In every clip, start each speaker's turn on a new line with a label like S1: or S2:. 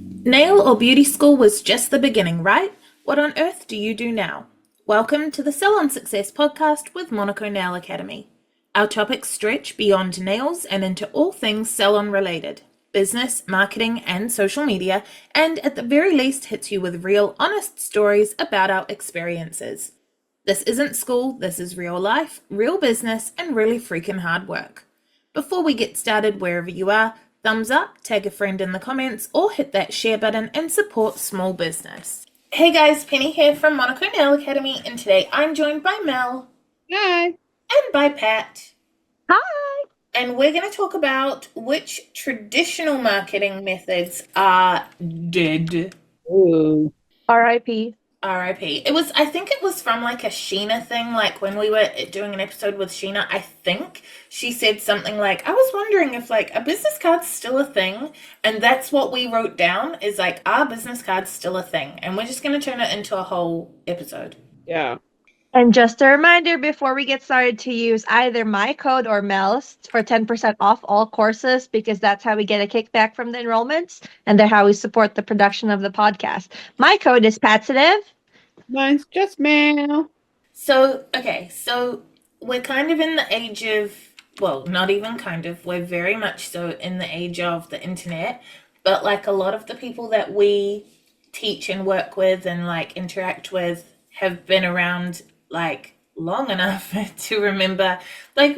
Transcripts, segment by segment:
S1: Nail or beauty school was just the beginning, right? What on earth do you do now? Welcome to the Salon Success podcast with Monaco Nail Academy. Our topics stretch beyond nails and into all things salon related business, marketing, and social media, and at the very least hits you with real, honest stories about our experiences. This isn't school, this is real life, real business, and really freaking hard work. Before we get started, wherever you are, thumbs up, tag a friend in the comments, or hit that share button and support small business. Hey guys, Penny here from Monaco Nail Academy, and today I'm joined by Mel.
S2: Hi.
S1: And by Pat.
S3: Hi.
S1: And we're going to talk about which traditional marketing methods are dead.
S2: Ooh.
S3: R.I.P.
S1: R.I.P. I think it was from like a Sheena thing, like when we were doing an episode with Sheena, I think she said something like, I was wondering if like a business card's still a thing, and that's what we wrote down is like, are business cards still a thing? And we're just going to turn it into a whole episode.
S2: Yeah.
S3: And just a reminder before we get started to use either my code or Mel's for 10% off all courses, because that's how we get a kickback from the enrollments and they're how we support the production of the podcast. My code is Patsative.
S2: Mine's just Mel.
S1: So we're kind of in the age of, well, not even kind of, we're very much so in the age of the internet, but like a lot of the people that we teach and work with and like interact with have been around like long enough to remember, I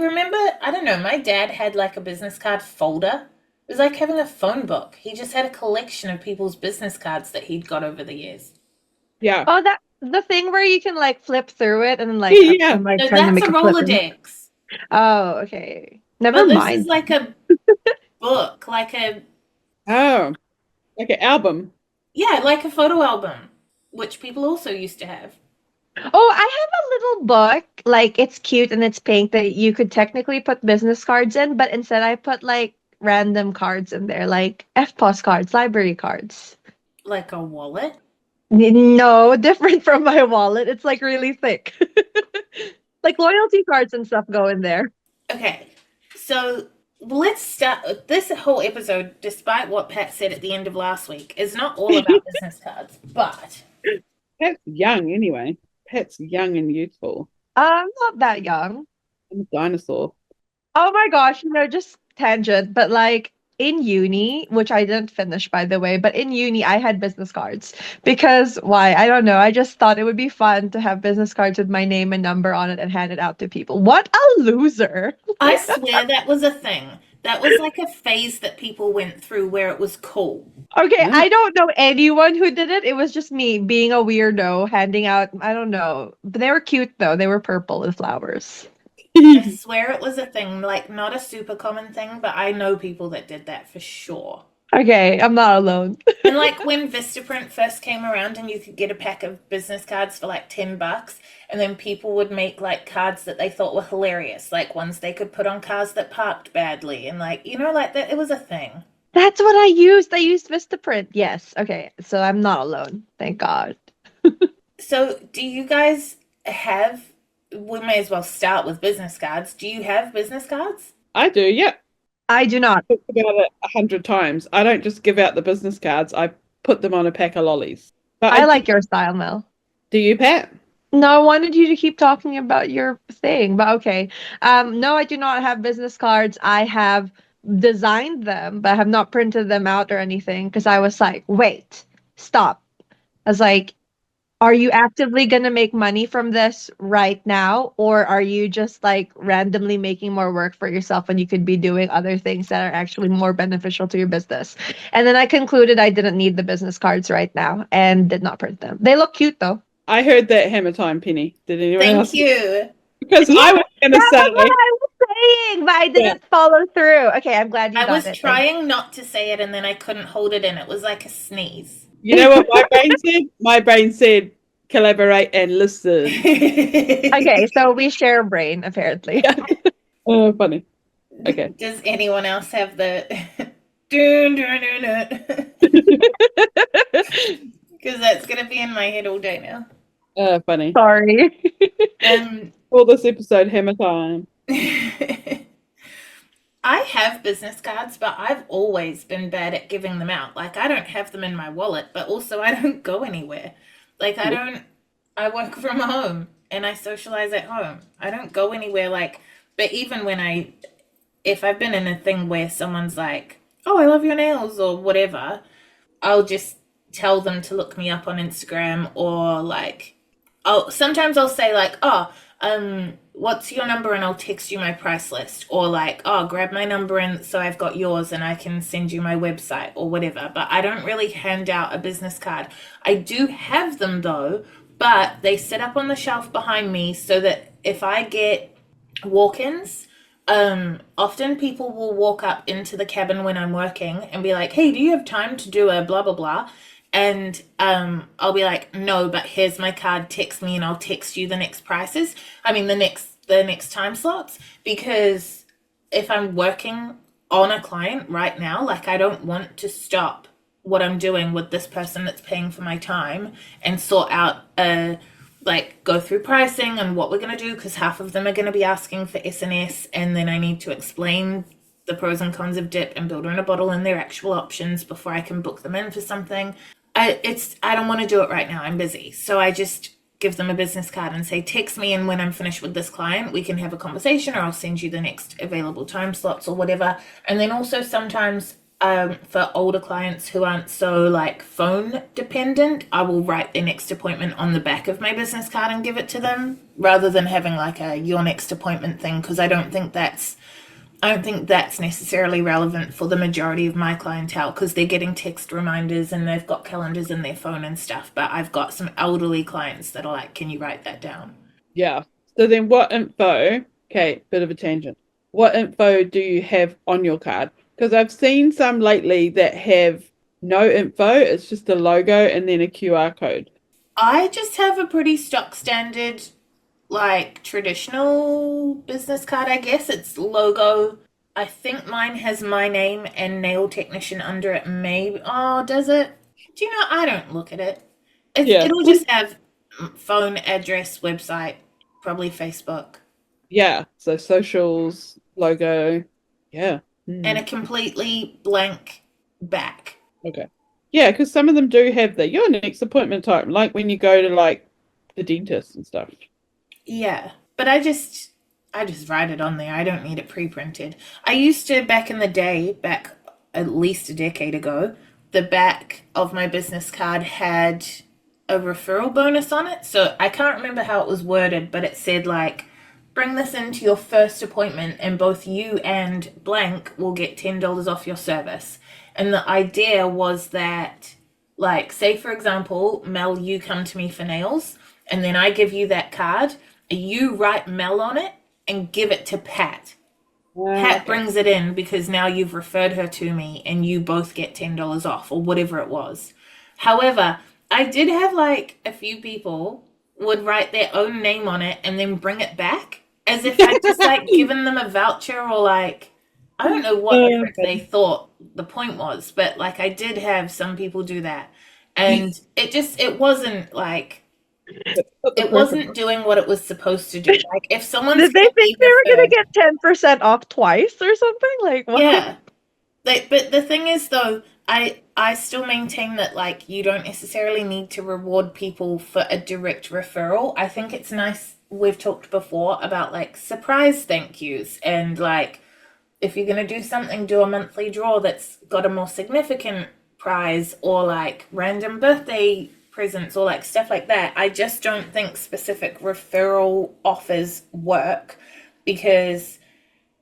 S1: don't know, my dad had like a business card folder. It was like having a phone book. He just had a collection of people's business cards that he'd got over the years.
S2: Yeah.
S3: Oh, that the thing where you can like flip through it and like
S2: Yeah.
S3: I'm like
S1: No,
S3: trying to
S1: that's
S3: make
S1: a
S3: a flip.
S1: Rolodex.
S3: Oh, okay. Never
S1: But this
S3: mind.
S1: is like a book, like a
S2: Oh. Like an album.
S1: yeah, like a photo album, which people also used to have.
S3: Oh, I have a little book. Like it's cute and it's pink that you could technically put business cards in, but instead I put like random cards in there, like FPOS cards, library cards.
S1: Like a wallet.
S3: No, different from my wallet. It's like really thick. Like loyalty cards and stuff go in there.
S1: Okay, so let's start. This whole episode, despite what Pat said at the end of last week, is not all about business cards, but
S2: Pat's young anyway. Pat's young and youthful.
S3: I'm not that young.
S2: I'm a dinosaur.
S3: Oh my gosh, just tangent, but like in uni, which I didn't finish by the way, but in uni I had business cards because why? I don't know. I just thought it would be fun to have business cards with my name and number on it and hand it out to people. What a loser.
S1: I swear that was a thing. That was like a phase that people went through where it was cool.
S3: Okay,
S2: Yeah.
S3: I don't know anyone who did it. It was just me being a weirdo, handing out, I don't know. But they were cute though. They were purple with flowers.
S1: I swear it was a thing, like not a super common thing, but I know people that did that for sure.
S3: Okay, I'm not alone.
S1: And like when Vistaprint first came around and you could get a pack of business cards for like $10, and then people would make like cards that they thought were hilarious, like ones they could put on cars that parked badly, and like, like that, it was a thing.
S3: That's what I used. I used Vistaprint. Yes. Okay. So I'm not alone. Thank God.
S1: So do you guys have, we may as well start with business cards. Do you have business cards?
S2: I do, yeah.
S3: I do not.
S2: I've talked about it 100 times. I don't just give out the business cards. I put them on a pack of lollies. But
S3: I like your style, Mel.
S2: Do you, Pat?
S3: No, I wanted you to keep talking about your thing, but okay. No, I do not have business cards. I have designed them, but I have not printed them out or anything because I was like, wait, stop. I was like, are you actively going to make money from this right now? Or are you just like randomly making more work for yourself when you could be doing other things that are actually more beneficial to your business? And then I concluded I didn't need the business cards right now and did not print them. They look cute though.
S2: I heard that hammer time, Penny. Did anyone else?
S1: Thank you.
S2: Because
S3: Yeah,
S2: I was going to
S3: That
S2: say,
S3: was what I was saying, but I didn't follow through. Okay, I'm glad you
S1: I
S3: got
S1: was
S3: it.
S1: trying not to say it and then I couldn't hold it in. It was like a sneeze.
S2: you know what my brain said? My brain said, collaborate and listen.
S3: Okay, so we share a brain apparently.
S2: Oh, funny. Okay.
S1: Does anyone else have the dun, dun, dun, dun? Because that's going to be in my head all day now.
S2: Funny.
S3: Sorry.
S2: For this episode, hammer time.
S1: I have business cards, but I've always been bad at giving them out. Like, I don't have them in my wallet, but also I don't go anywhere. Like,
S2: Yeah.
S1: I work from home and I socialize at home. I don't go anywhere, like, but even if I've been in a thing where someone's like, oh, I love your nails or whatever, I'll just tell them to look me up on Instagram or like sometimes I'll say like, oh, what's your number and I'll text you my price list or like, oh, grab my number and so I've got yours and I can send you my website or whatever. But I don't really hand out a business card. I do have them though, but they sit up on the shelf behind me so that if I get walk-ins, often people will walk up into the cabin when I'm working and be like, hey, do you have time to do a blah blah blah? And I'll be like, no, but here's my card, text me and I'll text you the next prices. I mean the next time slots. Because if I'm working on a client right now, like I don't want to stop what I'm doing with this person that's paying for my time and sort out like go through pricing and what we're going to do because half of them are going to be asking for SNS and then I need to explain the pros and cons of dip and builder in a bottle and their actual options before I can book them in for something. I don't want to do it right now. I'm busy. So I just give them a business card and say, text me and when I'm finished with this client, we can have a conversation or I'll send you the next available time slots or whatever. And then also sometimes for older clients who aren't so like phone dependent, I will write their next appointment on the back of my business card and give it to them rather than having like a your next appointment thing because I don't think that's necessarily relevant for the majority of my clientele because they're getting text reminders and they've got calendars in their phone and stuff. But I've got some elderly clients that are like, can you write that down?
S2: Yeah. So then what info, okay, bit of a tangent. What info do you have on your card? Because I've seen some lately that have no info. It's just a logo and then a QR code.
S1: I just have a pretty stock standard, like traditional business card, I guess. It's logo. I think mine has my name and nail technician under it. Maybe. Oh, does it? Do you know? I don't look at it.
S2: Yeah.
S1: It'll just have phone, address, website, probably Facebook,
S2: Yeah. So socials, logo. Yeah.
S1: and a completely blank back.
S2: Okay. Yeah, because some of them do have your next appointment time, like when you go to like the dentist and stuff.
S1: Yeah, but I just write it on there. I don't need it pre-printed. I used to back in the day, back at least a decade ago, the back of my business card had a referral bonus on it. So I can't remember how it was worded, but it said like bring this into your first appointment and both you and blank will get $10 off your service. And the idea was that like say for example, Mel, you come to me for nails and then I give you that card, you write Mel on it and give it to Pat. Pat brings it in because now you've referred her to me and you both get $10 off or whatever it was. However, I did have like a few people would write their own name on it and then bring it back as if I'd just like given them a voucher or like I don't know what the frick they thought the point was, but like I did have some people do that. And it wasn't like it wasn't doing what it was supposed to do. Like if someone's
S3: Did they
S1: gonna
S3: think
S1: be
S3: they were gonna
S1: referred,
S3: get 10% off twice or something? Like what?
S1: yeah. But the thing is though, I still maintain that like you don't necessarily need to reward people for a direct referral. I think it's nice we've talked before about like surprise thank yous and like if you're gonna do something, do a monthly draw that's got a more significant prize or like random birthday presents or like stuff like that. I just don't think specific referral offers work because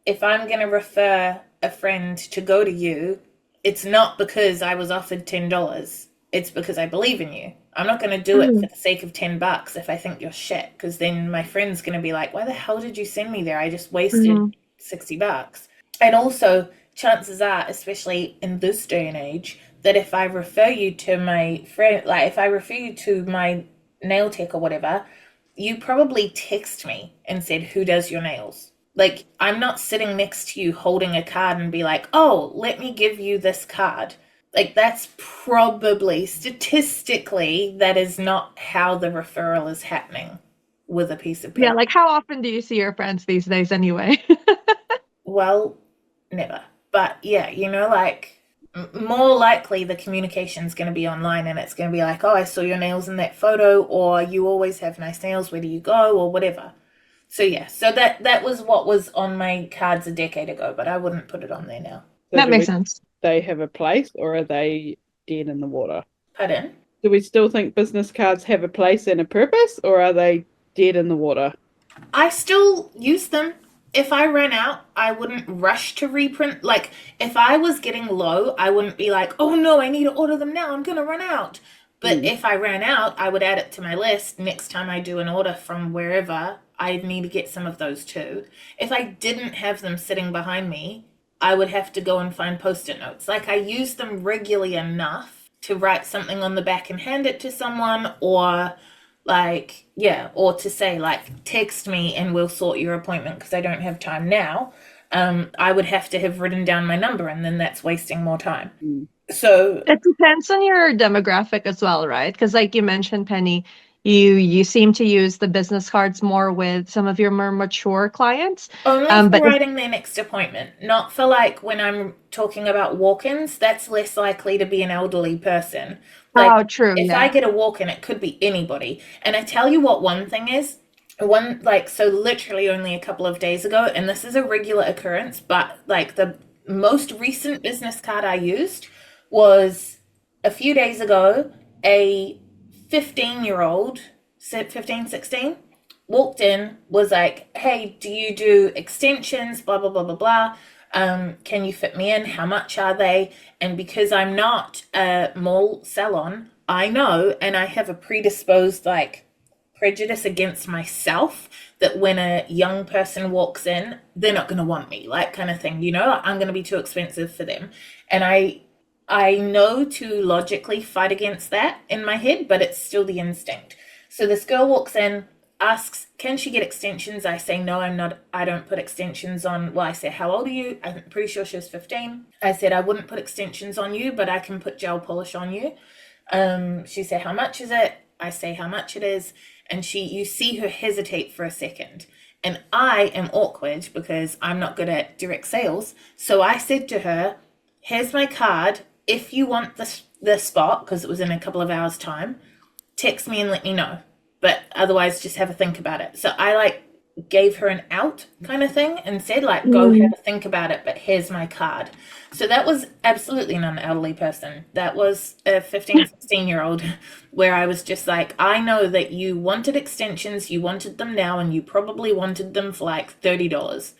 S1: if I'm going to refer a friend to go to you, it's not because I was offered $10. It's because I believe in you. I'm not going to do it for the sake of $10 if I think you're shit because then my friend's going to be like, why the hell did you send me there? I just wasted $60. And also, chances are, especially in this day and age, that if I refer you to my friend, like if I refer you to my nail tech or whatever, you probably text me and said, who does your nails? Like, I'm not sitting next to you holding a card and be like, oh, let me give you this card. Like, that's probably, statistically, that is not how the referral is happening with a piece of paper.
S3: Yeah, like how often do you see your friends these days anyway?
S1: Well, never. But yeah, like more likely the communication's going to be online and it's going to be like, oh, I saw your nails in that photo, or you always have nice nails, where do you go, or whatever. So yeah, so that was what was on my cards a decade ago, but I wouldn't put it on there now.
S2: So
S3: That makes sense.
S2: they have a place, or are they dead in the water?
S1: Pardon?
S2: Do we still think business cards have a place and a purpose, or are they dead in the water?
S1: I still use them. If I ran out, I wouldn't rush to reprint. Like, if I was getting low, I wouldn't be like, oh no, I need to order them now, I'm going to run out. But if I ran out, I would add it to my list. Next time I do an order from wherever, I need to get some of those too. If I didn't have them sitting behind me, I would have to go and find post-it notes. Like, I use them regularly enough to write something on the back and hand it to someone, or like, yeah, or to say, like, text me and we'll sort your appointment because I don't have time now. I would have to have written down my number, and then that's wasting more time. So
S3: It depends on your demographic as well, right? Because like you mentioned, Penny, you seem to use the business cards more with some of your more mature clients.
S1: only for
S3: But
S1: writing their next appointment, not for like when I'm talking about walk-ins. That's less likely to be an elderly person. Like,
S3: oh, true,
S1: if I
S3: yeah.
S1: get a walk-in, it could be anybody. And I tell you what, one thing is, so literally only a couple of days ago, and this is a regular occurrence, but like the most recent business card I used was a few days ago. A 15-year-old, 15, 16, walked in, was like, hey, do you do extensions, blah, blah, blah, blah, blah. Can you fit me in? How much are they? And because I'm not a mall salon, I know, and I have a predisposed like prejudice against myself, that when a young person walks in, they're not going to want me, like, kind of thing, I'm going to be too expensive for them. And I know to logically fight against that in my head, but it's still the instinct. So this girl walks in, asks, can she get extensions? I say, no, I don't put extensions on. Well, I say, how old are you? I'm pretty sure she was 15. I said, I wouldn't put extensions on you, but I can put gel polish on you. She said, how much is it? I say how much it is. And you see her hesitate for a second. And I am awkward because I'm not good at direct sales. So I said to her, here's my card. If you want the spot, because it was in a couple of hours' time, text me and let me know. But otherwise, just have a think about it. So I like gave her an out kind of thing and said, like, go have a think about it, but here's my card. So that was absolutely not an elderly person. That was a 15, 16-year-old where I was just like, I know that you wanted extensions, you wanted them now, and you probably wanted them for like $30.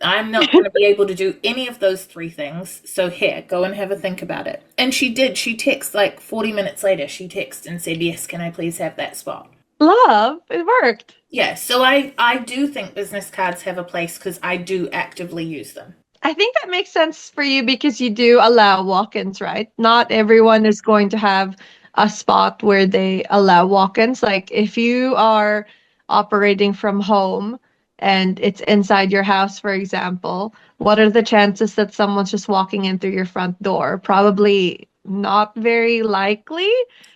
S1: I'm not going to be able to do any of those three things. So here, go and have a think about it. And she did. She texted like 40 minutes later. She texted and said, yes, can I please have that spot?
S3: Love, it worked.
S1: Yeah, so I do think business cards have a place because I do actively use them.
S3: I think that makes sense for you because you do allow walk-ins, right? Not everyone is going to have a spot where they allow walk-ins. Like if you are operating from home and it's inside your house, for example, what are the chances that someone's just walking in through your front door? Probably not very likely.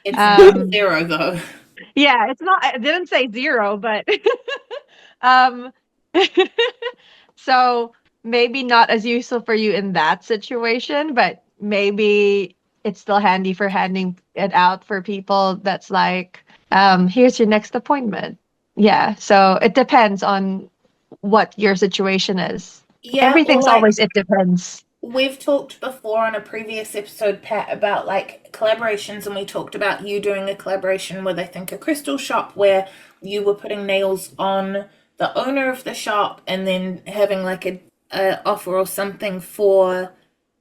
S1: It's not
S3: Um,
S1: zero though.
S3: yeah, it's not, I didn't say zero, but um so maybe not as useful for you in that situation, but maybe it's still handy for handing it out for people that's like, here's your next appointment. Yeah, so it depends on what your situation is.
S1: Yeah, or
S3: Everything's
S1: like
S3: always it depends.
S1: we've talked before on a previous episode, Pat, about like collaborations, and we talked about you doing a collaboration with, I think, a crystal shop where you were putting nails on the owner of the shop and then having like a offer or something for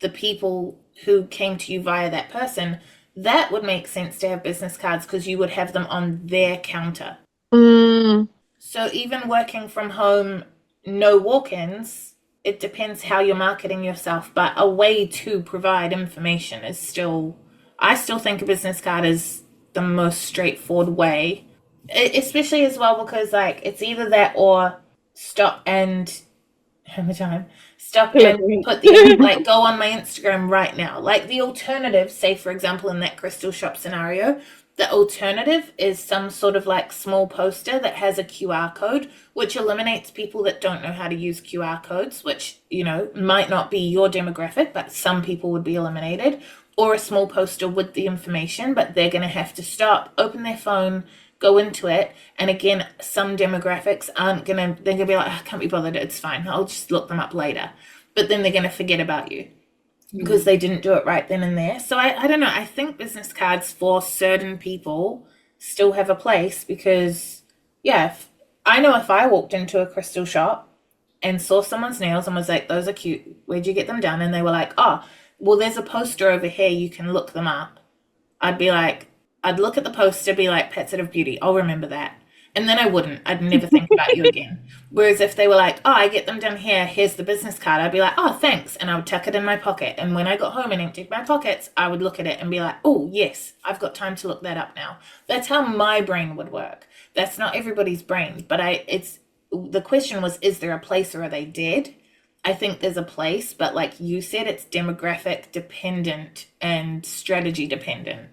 S1: the people who came to you via that person. That would make sense to have business cards because you would have them on their counter.
S3: Mm,
S1: So even working from home, no walk-ins, it depends how you're marketing yourself, but a way to provide information is still, I still think a business card is the most straightforward way, especially as well because like it's either that or stop and hammer time, stop and put the like go on my Instagram right now. Like the alternative, say for example in that crystal shop scenario, The alternative is some sort of like small poster that has a QR code, which eliminates people that don't know how to use QR codes, which, you know, might not be your demographic, but some people would be eliminated, or a small poster with the information, but they're going to have to stop, open their phone, go into it. And again, some demographics they're going to be like, I can't be bothered, it's fine, I'll just look them up later. But then they're going to forget about you because they didn't do it right then and there. So I don't know. I think business cards for certain people still have a place because, yeah, I know if I walked into a crystal shop and saw someone's nails and was like, those are cute, where'd you get them done? And they were like, oh, well, there's a poster over here, you can look them up. I'd look at the poster, be like, Pets Out of Beauty, I'll remember that. And then I wouldn't. I'd never think about you again. Whereas if they were like, oh, I get them done here, here's the business card, I'd be like, oh, thanks. And I would tuck it in my pocket. And when I got home and emptied my pockets, I would look at it and be like, oh, yes, I've got time to look that up now. That's how my brain would work. That's not everybody's brain. But the question was, is there a place or are they dead? I think there's a place, but like you said, it's demographic dependent and strategy dependent.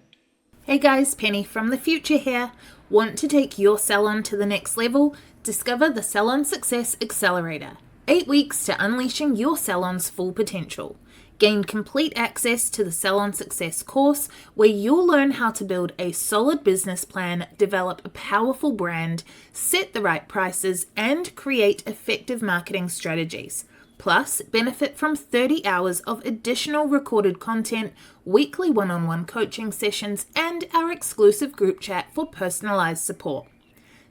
S1: Hey guys, Penny from the future here. Want to take your salon to the next level? Discover the Salon Success Accelerator. 8 weeks to unleashing your salon's full potential. Gain complete access to the Salon Success course where you'll learn how to build a solid business plan, develop a powerful brand, set the right prices, and create effective marketing strategies. Plus, benefit from 30 hours of additional recorded content, weekly one-on-one coaching sessions, and our exclusive group chat for personalized support.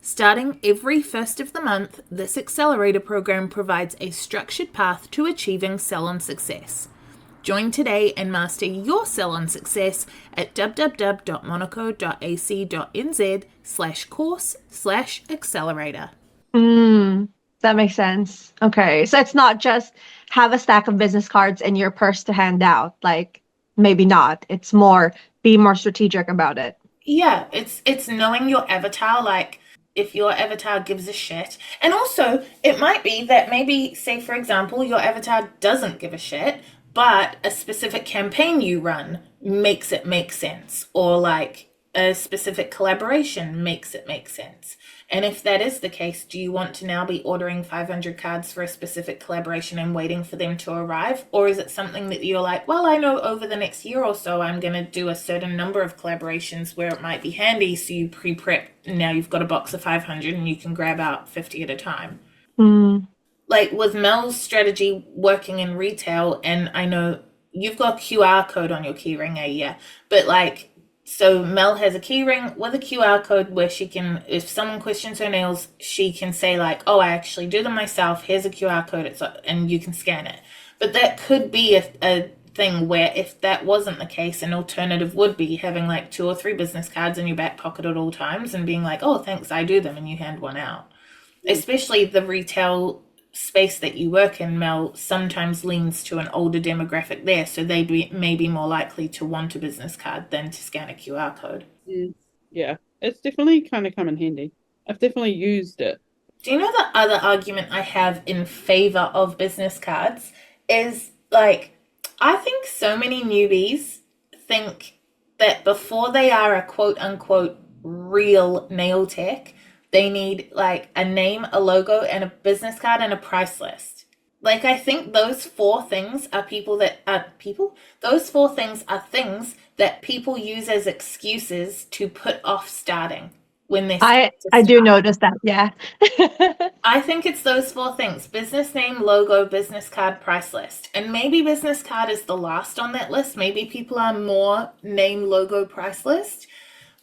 S1: Starting every first of the month, this accelerator program provides a structured path to achieving salon success. Join today and master your salon success at www.monaco.ac.nz/course/accelerator.
S3: That makes sense. Okay. So it's not just have a stack of business cards in your purse to hand out. Like, maybe not. It's more, be more strategic about it.
S1: Yeah, it's knowing your avatar, like if your avatar gives a shit. And also, it might be that maybe, say for example, your avatar doesn't give a shit, but a specific campaign you run makes it make sense, or like a specific collaboration makes it make sense. And if that is the case, do you want to now be ordering 500 cards for a specific collaboration and waiting for them to arrive? Or is it something that you're like, well, I know over the next year or so, I'm going to do a certain number of collaborations where it might be handy. So you pre-prep, and now you've got a box of 500 and you can grab out 50 at a time. Like with Mel's strategy working in retail, and I know you've got a QR code on your keyring, yeah, but like, so Mel has a key ring with a QR code where she can, if someone questions her nails, she can say like, oh, I actually do them myself. Here's a QR code, and you can scan it. But that could be a thing where if that wasn't the case, an alternative would be having like 2 or 3 business cards in your back pocket at all times and being like, oh, thanks, I do them, and you hand one out. Especially the retail space that you work in, Mel, sometimes leans to an older demographic there, so they may be more likely to want a business card than to scan a QR code.
S2: Yeah, it's definitely kind of come in handy. I've definitely used it.
S1: Do you know the other argument I have in favor of business cards is like, I think so many newbies think that before they are a quote unquote real nail tech, they need like a name, a logo, and a business card and a price list. Like, I think those 4 things are those 4 things are things that people use as excuses to put off starting when they're
S3: I do notice that, yeah.
S1: I think it's those 4 things: business name, logo, business card, price list. And maybe business card is the last on that list. Maybe people are more name, logo, price list.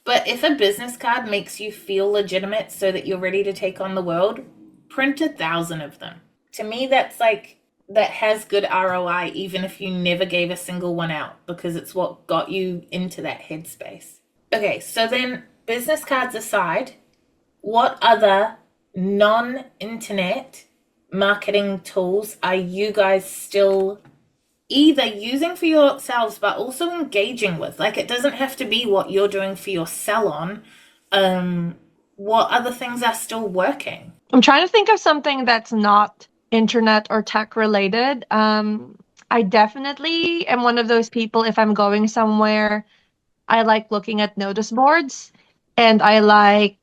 S1: But if a business card makes you feel legitimate so that you're ready to take on the world, print 1,000 of them. To me, that's like, that has good ROI, even if you never gave a single one out, because it's what got you into that headspace. Okay, so then business cards aside, what other non-internet marketing tools are you guys still either using for yourselves but also engaging with? Like, it doesn't have to be what you're doing for your salon. What other things are still working?
S3: I'm trying to think of something that's not internet or tech related. I definitely am one of those people, if I'm going somewhere I like looking at notice boards, and I like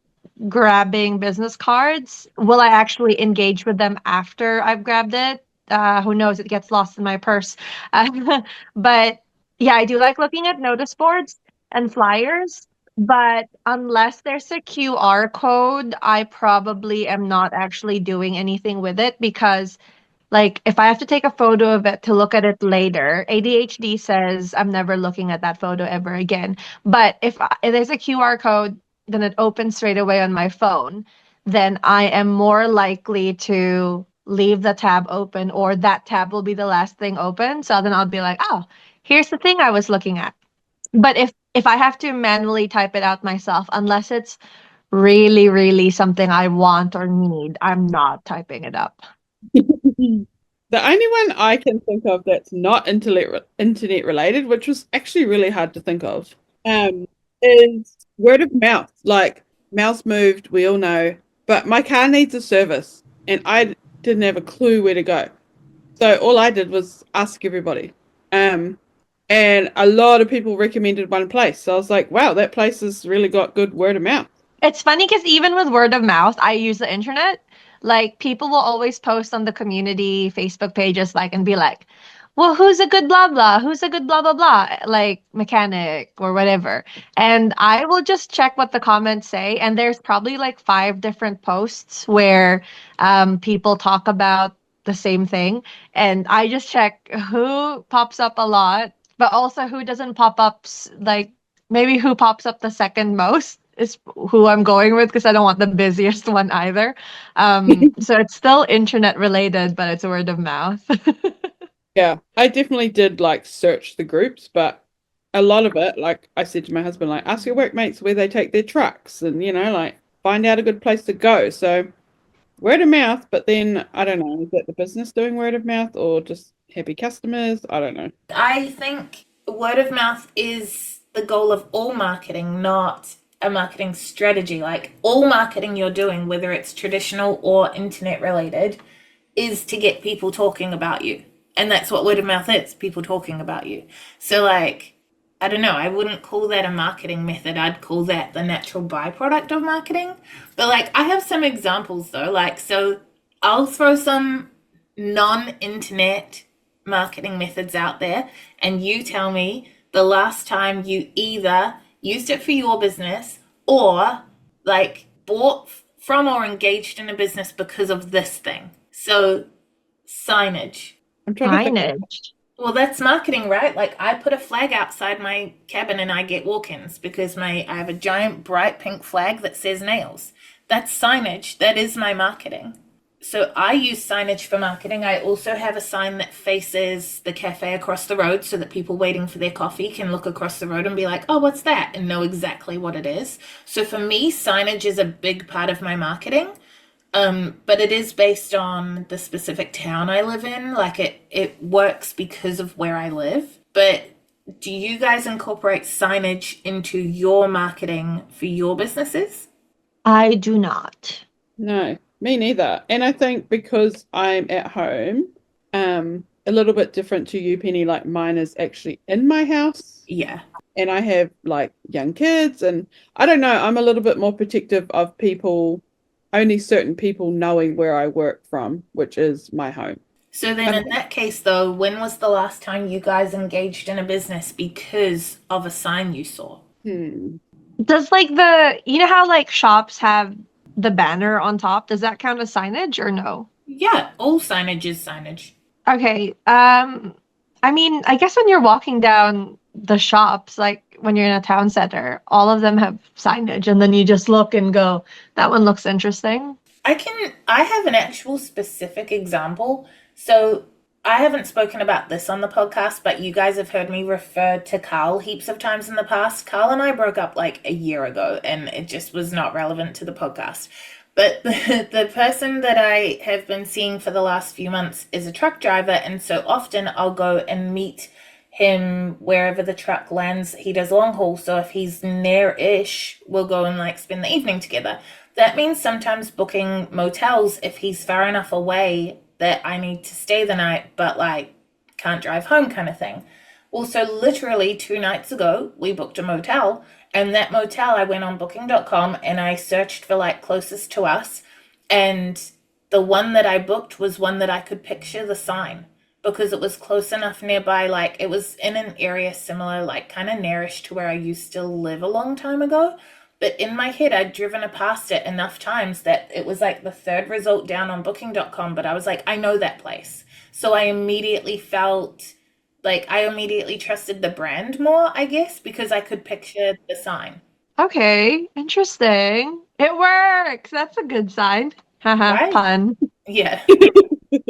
S3: grabbing business cards. Will I actually engage with them after I've grabbed it? Who knows? It gets lost in my purse. But yeah, I do like looking at notice boards and flyers. But unless there's a QR code, I probably am not actually doing anything with it because like, if I have to take a photo of it to look at it later, ADHD says I'm never looking at that photo ever again. But if there's a QR code, then it opens straight away on my phone, then I am more likely to leave the tab open, or that tab will be the last thing open. So then I'll be like, oh, here's the thing I was looking at. But if I have to manually type it out myself, unless it's really, really something I want or need, I'm not typing it up.
S2: The only one I can think of that's not internet related, which was actually really hard to think of, is word of mouth. Like, mouse moved, we all know, but my car needs a service, and I didn't have a clue where to go. So all I did was ask everybody. And a lot of people recommended one place. So I was like, wow, that place has really got good word of mouth.
S3: It's funny because even with word of mouth, I use the internet. Like people will always post on the community Facebook pages, like and be like, "Well, who's a good blah blah? Who's a good blah blah blah?" Like mechanic or whatever. And I will just check what the comments say. And there's probably like 5 different posts where people talk about the same thing, and I just check who pops up a lot, but also who doesn't pop up. Like maybe who pops up the second most is who I'm going with because I don't want the busiest one either. So it's still internet related, but it's word of mouth.
S2: Yeah, I definitely did like search the groups, but a lot of it, like I said to my husband, like ask your workmates where they take their trucks and, like find out a good place to go. So word of mouth, but then I don't know, is that the business doing word of mouth or just happy customers? I don't know.
S1: I think word of mouth is the goal of all marketing, not a marketing strategy. Like all marketing you're doing, whether it's traditional or internet related, is to get people talking about you. And that's what word of mouth is, people talking about you. So, like, I don't know, I wouldn't call that a marketing method. I'd call that the natural byproduct of marketing. But, like, I have some examples though. Like, so I'll throw some non internet marketing methods out there, and you tell me the last time you either used it for your business or, like, bought from or engaged in a business because of this thing. So, signage.
S2: I'm trying to think.
S3: Signage.
S1: Well, that's marketing, right? Like I put a flag outside my cabin and I get walk-ins because I have a giant bright pink flag that says nails. That's signage. That is my marketing. So I use signage for marketing. I also have a sign that faces the cafe across the road so that people waiting for their coffee can look across the road and be like, "Oh, what's that?" and know exactly what it is. So for me, signage is a big part of my marketing. But it is based on the specific town I live in. Like it works because of where I live. But do you guys incorporate signage into your marketing for your businesses?
S3: I do not.
S2: No, me neither. And I think because I'm at home, a little bit different to you, Penny, like mine is actually in my house.
S1: Yeah.
S2: And I have like young kids, and I don't know, I'm a little bit more protective of people, only certain people knowing where I work from, which is my home.
S1: So then in that case though, when was the last time you guys engaged in a business because of a sign you saw?
S3: Does like you know how like shops have the banner on top? Does that count as signage or no?
S1: Yeah, all signage is signage.
S3: Okay. I mean, I guess when you're walking down the shops, like when you're in a town center, all of them have signage, and then you just look and go, that one looks interesting.
S1: I have an actual specific example. So I haven't spoken about this on the podcast, but you guys have heard me refer to Carl heaps of times in the past. Carl and I broke up like a year ago, and it just was not relevant to the podcast. But the person that I have been seeing for the last few months is a truck driver, and so often I'll go and meet him wherever the truck lands. He does long haul, so if he's near-ish, we'll go and like spend the evening together. That means sometimes booking motels if he's far enough away that I need to stay the night, but like can't drive home kind of thing. Also, literally 2 nights ago, we booked a motel, and that motel, I went on booking.com and I searched for like closest to us, and the one that I booked was one that I could picture the sign because it was close enough nearby. Like it was in an area similar, like kind of nearish to where I used to live a long time ago. But in my head, I'd driven past it enough times that it was like the third result down on booking.com. But I was like, I know that place. So I immediately felt like I immediately trusted the brand more, I guess, because I could picture the sign,
S3: Okay, interesting. It works. That's a good sign. Haha,
S1: right?
S3: pun.
S1: Yeah.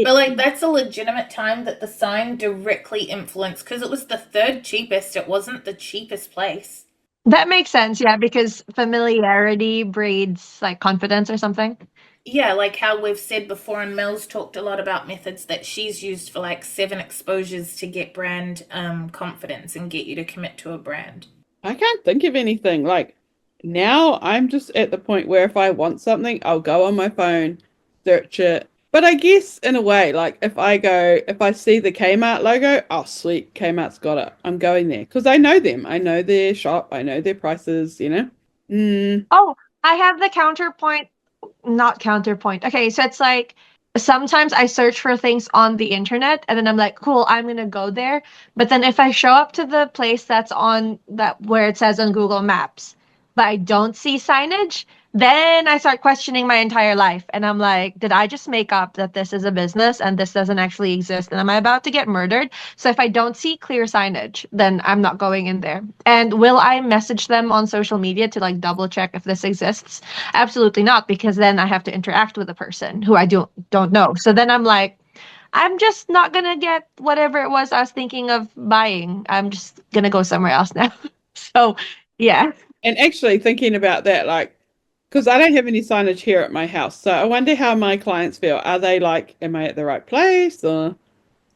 S1: But like that's a legitimate time that the sign directly influenced because it was the third cheapest. It wasn't the cheapest place.
S3: That makes sense, yeah, because familiarity breeds like confidence or something.
S1: Yeah, like how we've said before, and Mel's talked a lot about methods that she's used for like 7 exposures to get brand confidence and get you to commit to a brand.
S2: I can't think of anything. Like now I'm just at the point where if I want something, I'll go on my phone, search it. But I guess in a way, like if I see the Kmart logo, oh sweet, Kmart's got it. I'm going there because I know them. I know their shop. I know their prices, you know? Mm,
S3: Oh, I have the counterpoint, not counterpoint. Okay, so it's like sometimes I search for things on the internet and then I'm like, cool, I'm gonna go there. But then if I show up to the place that's on that where it says on Google Maps, but I don't see signage, then I start questioning my entire life. And I'm like, did I just make up that this is a business and this doesn't actually exist? And am I about to get murdered? So if I don't see clear signage, then I'm not going in there. And will I message them on social media to like double check if this exists? Absolutely not, because then I have to interact with a person who I don't know. So then I'm like, I'm just not gonna get whatever it was I was thinking of buying. I'm just gonna go somewhere else now. So yeah.
S2: and actually thinking about that, like, because I don't have any signage here at my house, so I wonder how my clients feel. Are they like, am I at the right place or?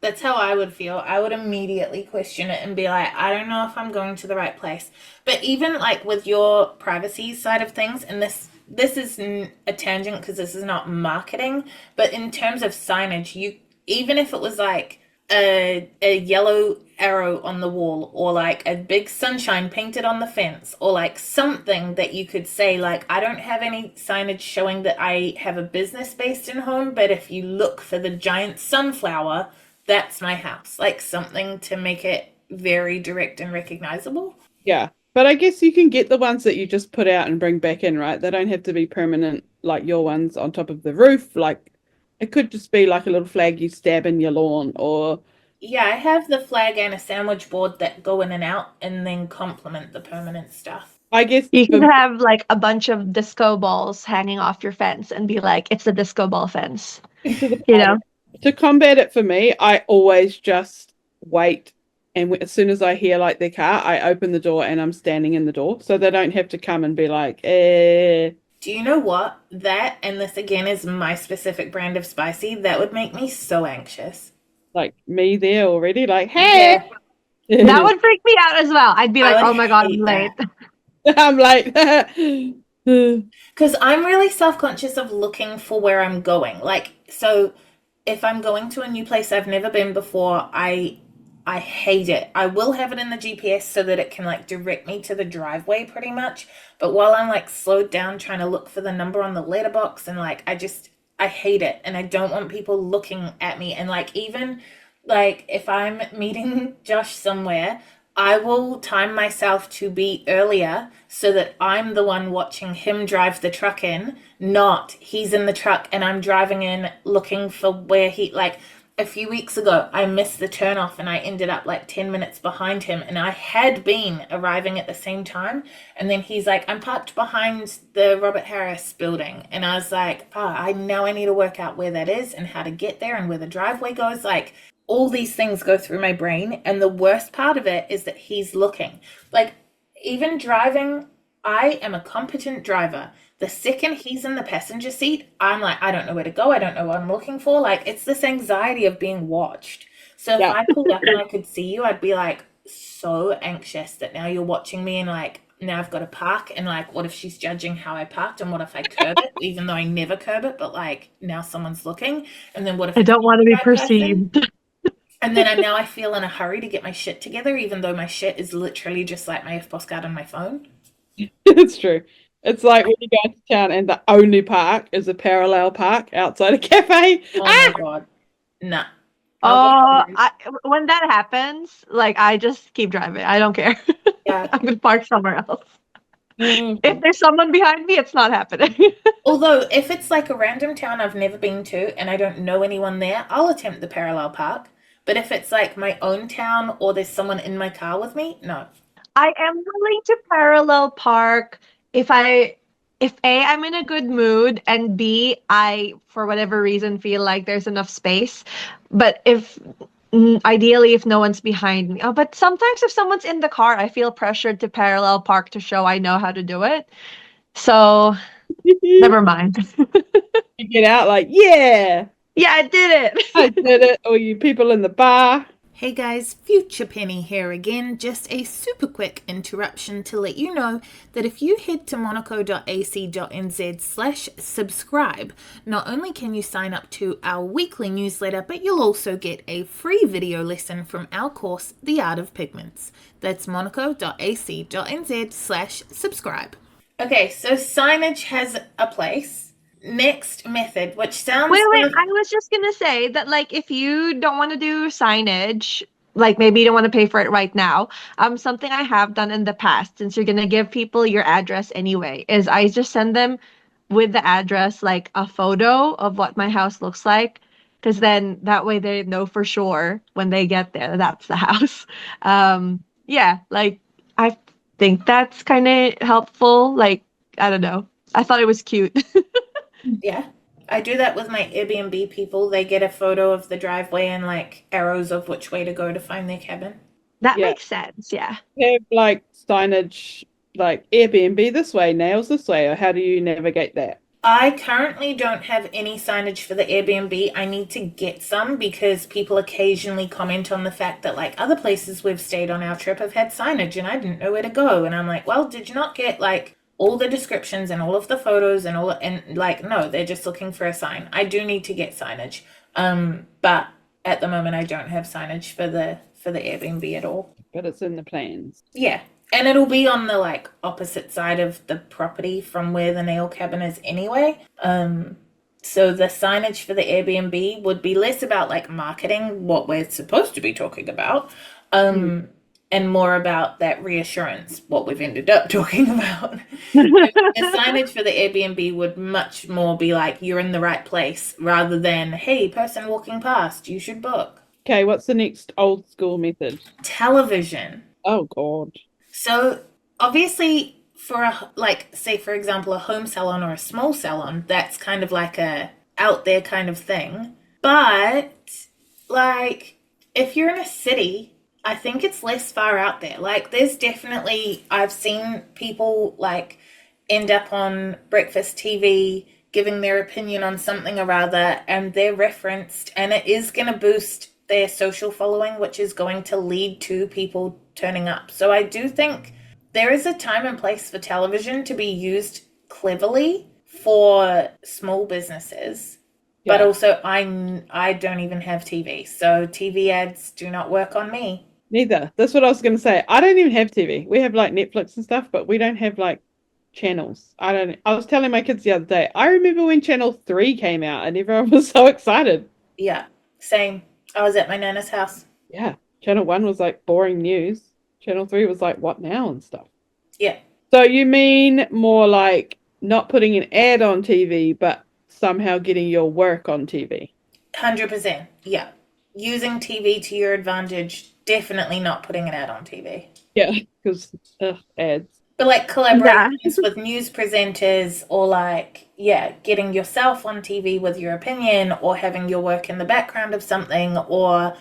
S1: That's how I would feel. I would immediately question it and be like, I don't know if I'm going to the right place. But even like with your privacy side of things, and this is a tangent because this is not marketing, but in terms of signage, you even if it was like a yellow arrow on the wall or like a big sunshine painted on the fence or like something that you could say like I don't have any signage showing that I have a business based in home, but if you look for the giant sunflower, that's my house. Like something to make it very direct and recognizable.
S2: Yeah. But I guess you can get the ones that you just put out and bring back in, right? They don't have to be permanent, like your ones on top of the roof. Like it could just be like a little flag you stab in your lawn or
S1: Yeah, I have the flag and a sandwich board that go in and out and then complement the permanent stuff.
S2: I guess
S3: You could
S2: for
S3: have like a bunch of disco balls hanging off your fence and be like, it's a disco ball fence,
S2: to the
S3: you know?
S2: to combat it for me, I always just wait. And as soon as I hear like their car, I open the door and I'm standing in the door. So they don't have to come and be like, eh.
S1: Do you know what? That, and this again is my specific brand of spicy, that would make me so anxious.
S2: Like me there already, like, hey.
S1: Yeah,
S3: That would freak me out as well. I'd be
S1: I
S3: like, oh
S1: would
S3: my God, I'm
S1: hate
S3: late.
S1: that.
S2: I'm like,
S1: Because I'm really self conscious of looking for where I'm going. Like, so if I'm going to a new place I've never been before, I hate it. I will have it in the GPS so that it can like direct me to the driveway pretty much. But while I'm like slowed down trying to look for the number on the letterbox and like I hate it and I don't want people looking at me and like even like if I'm meeting Josh somewhere, I will time myself to be earlier so that I'm the one watching him drive the truck in, not he's in the truck and I'm driving in looking for where he like a few weeks ago I missed the turnoff and I ended up like 10 minutes behind him and I had been arriving at the same time and then he's like I'm parked behind the Robert Harris building and I was like I need to work out where that is and how to get there and where the driveway goes like all these things go through my brain and the worst part of it is that he's looking like even driving I am a competent driver. The second he's in the passenger seat, I'm like, I don't know where to go. I don't know what I'm looking for. Like, it's this anxiety of being watched. So if
S2: yeah.
S1: I pulled up and I could see you, I'd be like so anxious that now you're watching me and like, now I've got to park. And like, what if she's judging how I parked? And what if I curb it, even though I never curb it? But like, now someone's looking. And then what if
S3: I
S1: it's
S3: don't
S1: not
S3: want to
S1: the
S3: be
S1: right person?
S3: perceived.
S1: And then now I feel in a hurry to get my shit together, even though my shit is literally just like my FPOS card on my phone.
S2: It's true. It's like when you go to town and the only park is a parallel park outside a cafe.
S1: Oh my God. Nah. I'll go
S3: Oh,
S1: hungry.
S3: when that happens, like I just keep driving. I don't care.
S1: Yeah.
S3: I'm gonna park somewhere else. If
S2: Mhm.
S3: there's someone behind me, it's not happening.
S1: Although, if it's like a random town I've never been to and I don't know anyone there, I'll attempt the parallel park. But if it's like my own town or there's someone in my car with me, no.
S3: I am willing to parallel park if if A, I'm in a good mood, and B, I for whatever reason feel like there's enough space. But if ideally if no one's behind me. Oh, but sometimes if someone's in the car, I feel pressured to parallel park to show I know how to do it. So
S2: You
S3: never mind.
S2: get out like, yeah,
S3: Yeah, I did
S2: I
S3: it.
S2: did it. Or you people in the bar.
S1: Hey guys, Future Penny here again. Just a super quick interruption to let you know that if you head to monaco.ac.nz/subscribe, not only can you sign up to our weekly newsletter, but you'll also get a free video lesson from our course, The Art of Pigments. That's monaco.ac.nz/subscribe. Okay, so signage has a place. Next method, which sounds
S3: Wait. I was just gonna say that, like, if you don't want to do signage, like maybe you don't want to pay for it right now, something I have done in the past, since you're gonna give people your address anyway, is I just send them with the address like a photo of what my house looks like, because then that way they know for sure when they get there that's the house. Yeah, like I think that's kind of helpful. Like, I don't know. I thought it was cute.
S1: Yeah. I do that with my Airbnb people. They get a photo of the driveway and like arrows of which way to go to find their cabin.
S3: That
S2: Yeah.
S3: makes sense. Yeah.
S2: Have like signage like Airbnb this way, nails this way, or how do you navigate that?
S1: I currently don't have any signage for the Airbnb. I need to get some because people occasionally comment on the fact that like other places we've stayed on our trip have had signage and I didn't know where to go. And I'm like, well, did you not get like all the descriptions and all of the photos and all and like no, they're just looking for a sign. I do need to get signage. But at the moment I don't have signage for the Airbnb at all.
S2: But it's in the plans.
S1: Yeah. And it'll be on the like opposite side of the property from where the nail cabin is anyway. So the signage for the Airbnb would be less about like marketing, what we're supposed to be talking about, and more about that reassurance, what we've ended up talking about. The signage for the Airbnb would much more be like you're in the right place rather than, hey, person walking past, you should book.
S2: Okay, what's the next old school method?
S1: Television.
S2: Oh God.
S1: So obviously for a like say for example a home salon or a small salon, that's kind of like a out there kind of thing. But like if you're in a city, I think it's less far out there. Like there's definitely I've seen people like end up on breakfast TV giving their opinion on something or other and they're referenced and it is going to boost their social following, which is going to lead to people turning up. So I do think there is a time and place for television to be used cleverly for small businesses. But
S2: Yeah.
S1: also I don't even have TV. So TV ads do not work on me.
S2: Neither. That's what I was going to say. I don't even have TV. We have like Netflix and stuff, but we don't have like channels. I was telling my kids the other day, I remember when Channel 3 came out and everyone was so excited.
S1: Yeah, same. I was at my nana's house.
S2: Yeah. Channel 1 was like boring news. Channel 3 was like, what now and stuff.
S1: Yeah.
S2: So you mean more like not putting an ad on TV, but somehow getting your work on TV?
S1: 100%. Yeah. Using TV to your advantage, definitely not putting an ad on TV.
S2: Yeah, because ads.
S1: But like collaborations with news presenters or like, yeah, getting yourself on TV with your opinion or having your work in the background of something or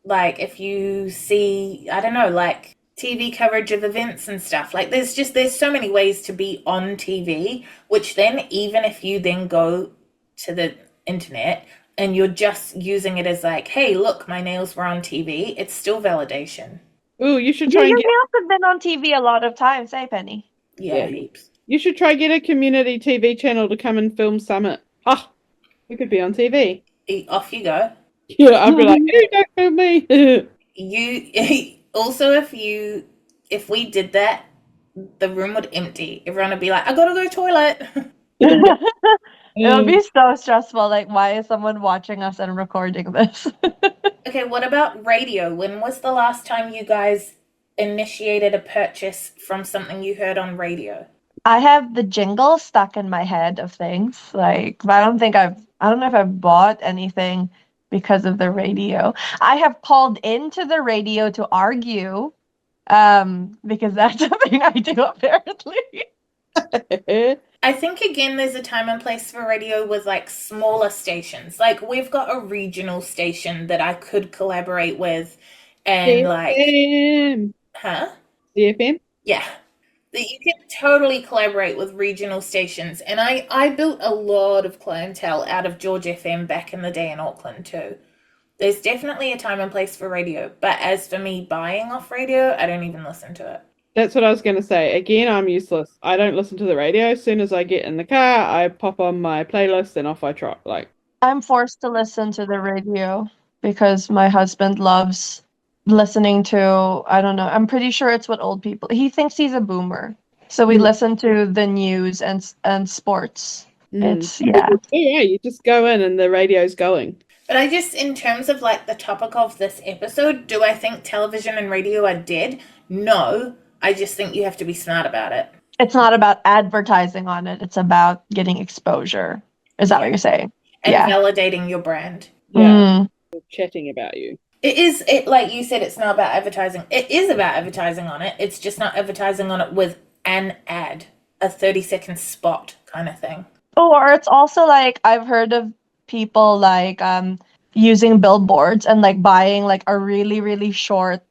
S1: like if you see, I don't know, like TV coverage of events and stuff. Like there's so many ways to be on TV, which then even if you then go to the internet and you're just using it as like, hey, look, my nails were on TV, it's still validation.
S2: Ooh, you should
S3: Yeah,
S2: try and
S3: your
S2: get
S3: nails have been on TV a lot of times, eh, Penny?
S1: Yeah,
S2: Yeah.
S1: heaps.
S2: you should try get a community TV channel to come and film Summit. Oh, we could be on TV.
S1: Off you go.
S2: Yeah, I'd be like, hey, don't film me.
S1: You also, if we did that, the room would empty. Everyone would be like, I gotta go toilet.
S3: It would
S2: Um,
S3: be so stressful. Like, why is someone watching us and recording this?
S1: Okay, what about radio? When was the last time you guys initiated a purchase from something you heard on radio?
S3: I have the jingle stuck in my head of things, like, but I don't know if I've bought anything because of the radio. I have called into the radio to argue, because that's something I do apparently.
S1: I think again there's a time and place for radio with like smaller stations. Like we've got a regional station that I could collaborate with and like,
S2: CFM.
S1: huh?
S2: CFM?
S1: Yeah. That you can totally collaborate with regional stations. And I built a lot of clientele out of George FM back in the day in Auckland too. There's definitely a time and place for radio. But as for me buying off radio, I don't even listen to it.
S2: That's what I was going to say. Again, I'm useless. I don't listen to the radio. As soon as I get in the car, I pop on my playlist and off I trot. Like,
S3: I'm forced to listen to the radio because my husband loves listening to, I don't know, I'm pretty sure it's what old people. He thinks he's a boomer. So we
S2: mm,
S3: listen to the news and sports.
S2: mm.
S3: It's yeah.
S2: Oh, yeah, you just go in and the radio's going.
S1: But I just, in terms of like the topic of this episode, do I think television and radio are dead? No. I just think you have to be smart about it.
S3: It's not about advertising on it. It's about getting exposure. Is that what you're saying?
S1: And
S3: Yeah.
S1: validating your brand.
S2: Yeah, chatting about you.
S1: It like you said, it's not about advertising. It is about advertising on it. It's just not advertising on it with an ad, a 30-second spot kind of thing.
S3: Or it's also like I've heard of people like using billboards and like buying like a really, really short,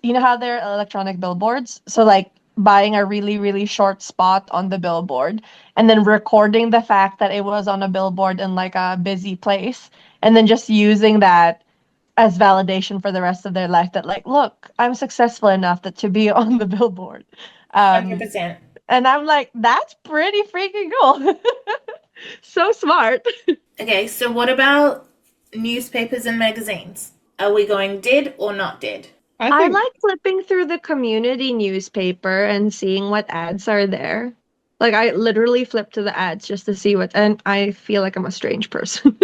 S3: you know how they're electronic billboards? So like buying a really, really short spot on the billboard and then recording the fact that it was on a billboard in like a busy place and then just using that as validation for the rest of their life that like, look, I'm successful enough that to be on the billboard.
S1: 100%.
S3: And I'm like, that's pretty freaking cool. So smart.
S1: Okay, so what about newspapers and magazines? Are we going dead or not dead?
S2: I
S3: I
S2: think
S3: like flipping through the community newspaper and seeing what ads are there. Like I literally flip to the ads just to see what, and I feel like I'm a strange person.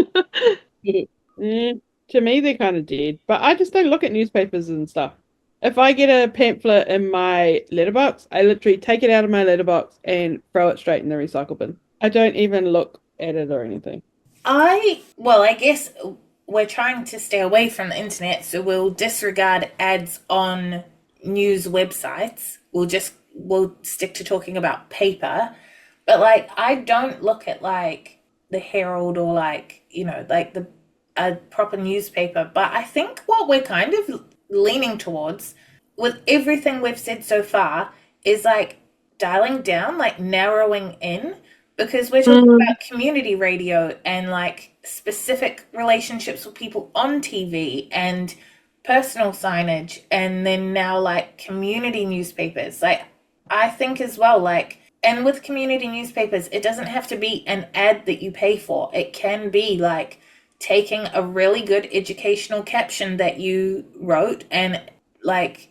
S2: to me they're kind of dead, but I just don't look at newspapers and stuff. If I get a pamphlet in my letterbox, I literally take it out of my letterbox and throw it straight in the recycle bin. I don't even look at it or anything.
S1: I guess we're trying to stay away from the internet, so we'll disregard ads on news websites. We'll stick to talking about paper. But like I don't look at like the Herald or like, like the a proper newspaper. But I think what we're kind of leaning towards with everything we've said so far is like dialing down, like narrowing in, because we're talking about community radio and like specific relationships with people on TV and personal signage, and then now like community newspapers. Like I think as well, like, and with community newspapers, it doesn't have to be an ad that you pay for. It can be like taking a really good educational caption that you wrote and like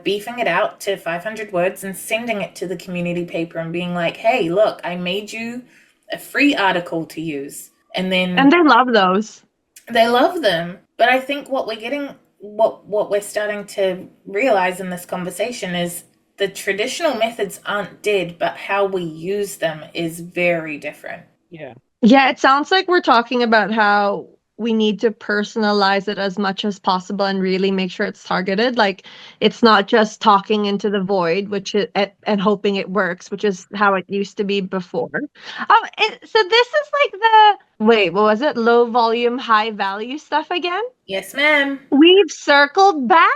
S1: beefing it out to 500 words and sending it to the community paper and being like, hey, look, I made you a free article to use. And then
S3: And they love those.
S1: they love them. But I think what we're starting to realize in this conversation is the traditional methods aren't dead, but how we use them is very different.
S2: Yeah.
S3: Yeah, it sounds like we're talking about how we need to personalize it as much as possible and really make sure it's targeted. Like it's not just talking into the void, which is and hoping it works, which is how it used to be before. So this is like the wait, what was it? Low volume, high value stuff again?
S1: Yes, ma'am.
S3: We've circled back.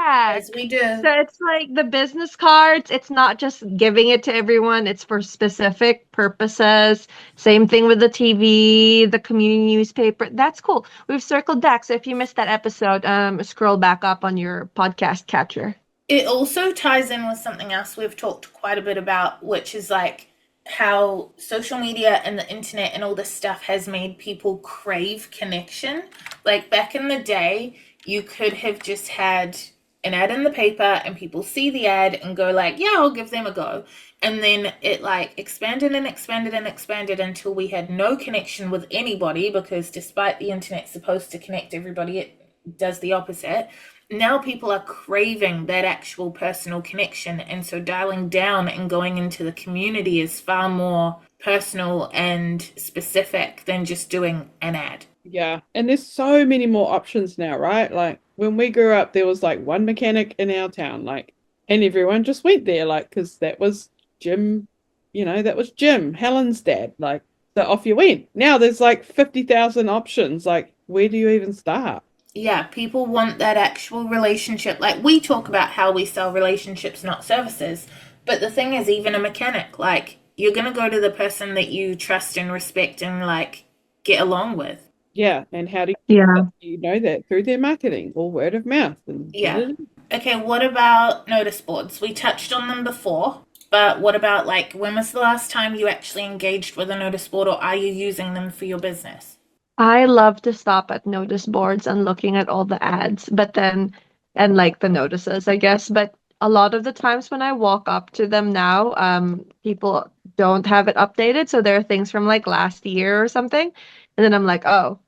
S1: As we do.
S3: So it's like the business cards, it's not just giving it to everyone, it's for specific purposes. Same thing with the TV, the community newspaper. That's cool. We've circled back. So if you missed that episode, scroll back up on your podcast catcher.
S1: It also ties in with something else we've talked quite a bit about, which is like how social media and the internet and all this stuff has made people crave connection Like back in the day, you could have just had an ad in the paper and people see the ad and go like, yeah, I'll give them a go. And then it like expanded and expanded and expanded until we had no connection with anybody, because despite the internet supposed to connect everybody, it does the opposite. Now people are craving that actual personal connection, and so dialing down and going into the community is far more personal and specific than just doing an ad.
S2: Yeah. And there's so many more options now, right? Like when we grew up, there was like one mechanic in our town, like, and everyone just went there, like, because that was Jim, that was Jim, Helen's dad. Like, so off you went. Now there's like 50,000 options. Like, where do you even start?
S1: Yeah, people want that actual relationship. Like we talk about how we sell relationships, not services. But the thing is, even a mechanic, like you're going to go to the person that you trust and respect and like get along with.
S2: Yeah. And how do
S3: Yeah.
S2: you know that? Through their marketing or word of mouth. And
S1: Yeah. Okay, what about notice boards? We touched on them before, but what about like when was the last time you actually engaged with a notice board, or are you using them for your business?
S3: I love to stop at notice boards and looking at all the ads, but then, and like the notices, I guess. But a lot of the times when I walk up to them now, people don't have it updated. So there are things from like last year or something. And then I'm like, oh,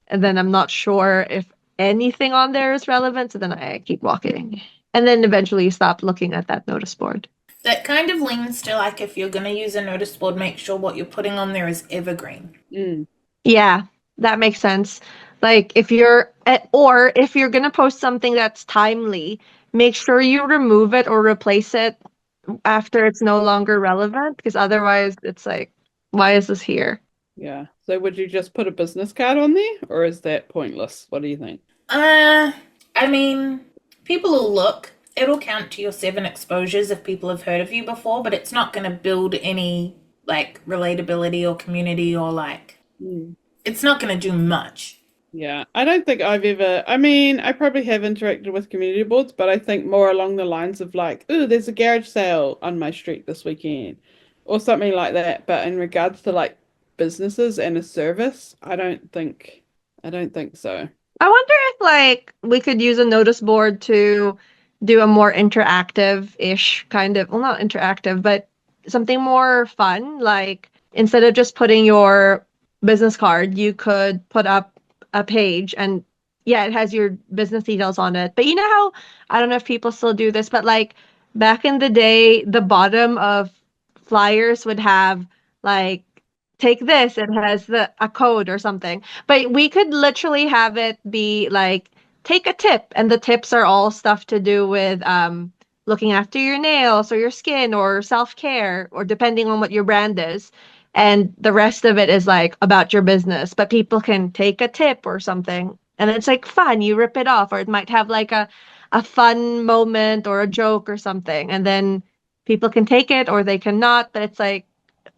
S3: and then I'm not sure if anything on there is relevant. So then I keep walking. And then eventually you stop looking at that notice board.
S1: That kind of leans to like if you're going to use a notice board, make sure what you're putting on there is evergreen.
S2: Mm.
S3: Yeah, that makes sense. Like or if you're gonna post something that's timely, make sure you remove it or replace it after it's no longer relevant, because otherwise it's like, why is this here?
S2: Yeah. So would you just put a business card on there, or is that pointless? What do you think?
S1: I mean, people will look. It'll count to your 7 exposures if people have heard of you before, but it's not going to build any like relatability or community or like
S2: Mm.
S1: it's not going to do much.
S2: Yeah, I don't think I've ever, I mean, I probably have interacted with community boards, but I think more along the lines of like, oh, there's a garage sale on my street this weekend or something like that. But in regards to like businesses and a service, I don't think so.
S3: I wonder if like we could use a notice board to do a more interactive-ish kind of, well, not interactive, but something more fun. Like instead of just putting your business card, you could put up a page and yeah, it has your business details on it. But you know how, I don't know if people still do this, but like back in the day, the bottom of flyers would have like take this, it has a code or something. But we could literally have it be like, take a tip, and the tips are all stuff to do with looking after your nails or your skin or self-care, or depending on what your brand is. And the rest of it is like about your business, but people can take a tip or something. And it's like fun. You rip it off, or it might have like a fun moment or a joke or something. And then people can take it or they cannot, but it's like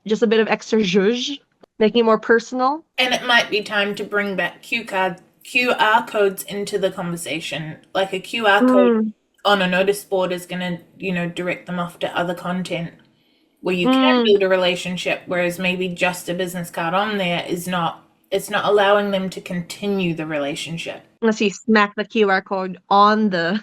S3: just a bit of extra zhuzh, making it more personal.
S1: And it might be time to bring back QR codes into the conversation. Like a QR code
S3: Mm,
S1: on a notice board is going to, direct them off to other content where you can
S3: mm.
S1: build a relationship, whereas maybe just a business card on there is not, it's not allowing them to continue the relationship.
S3: Unless you smack the QR code on the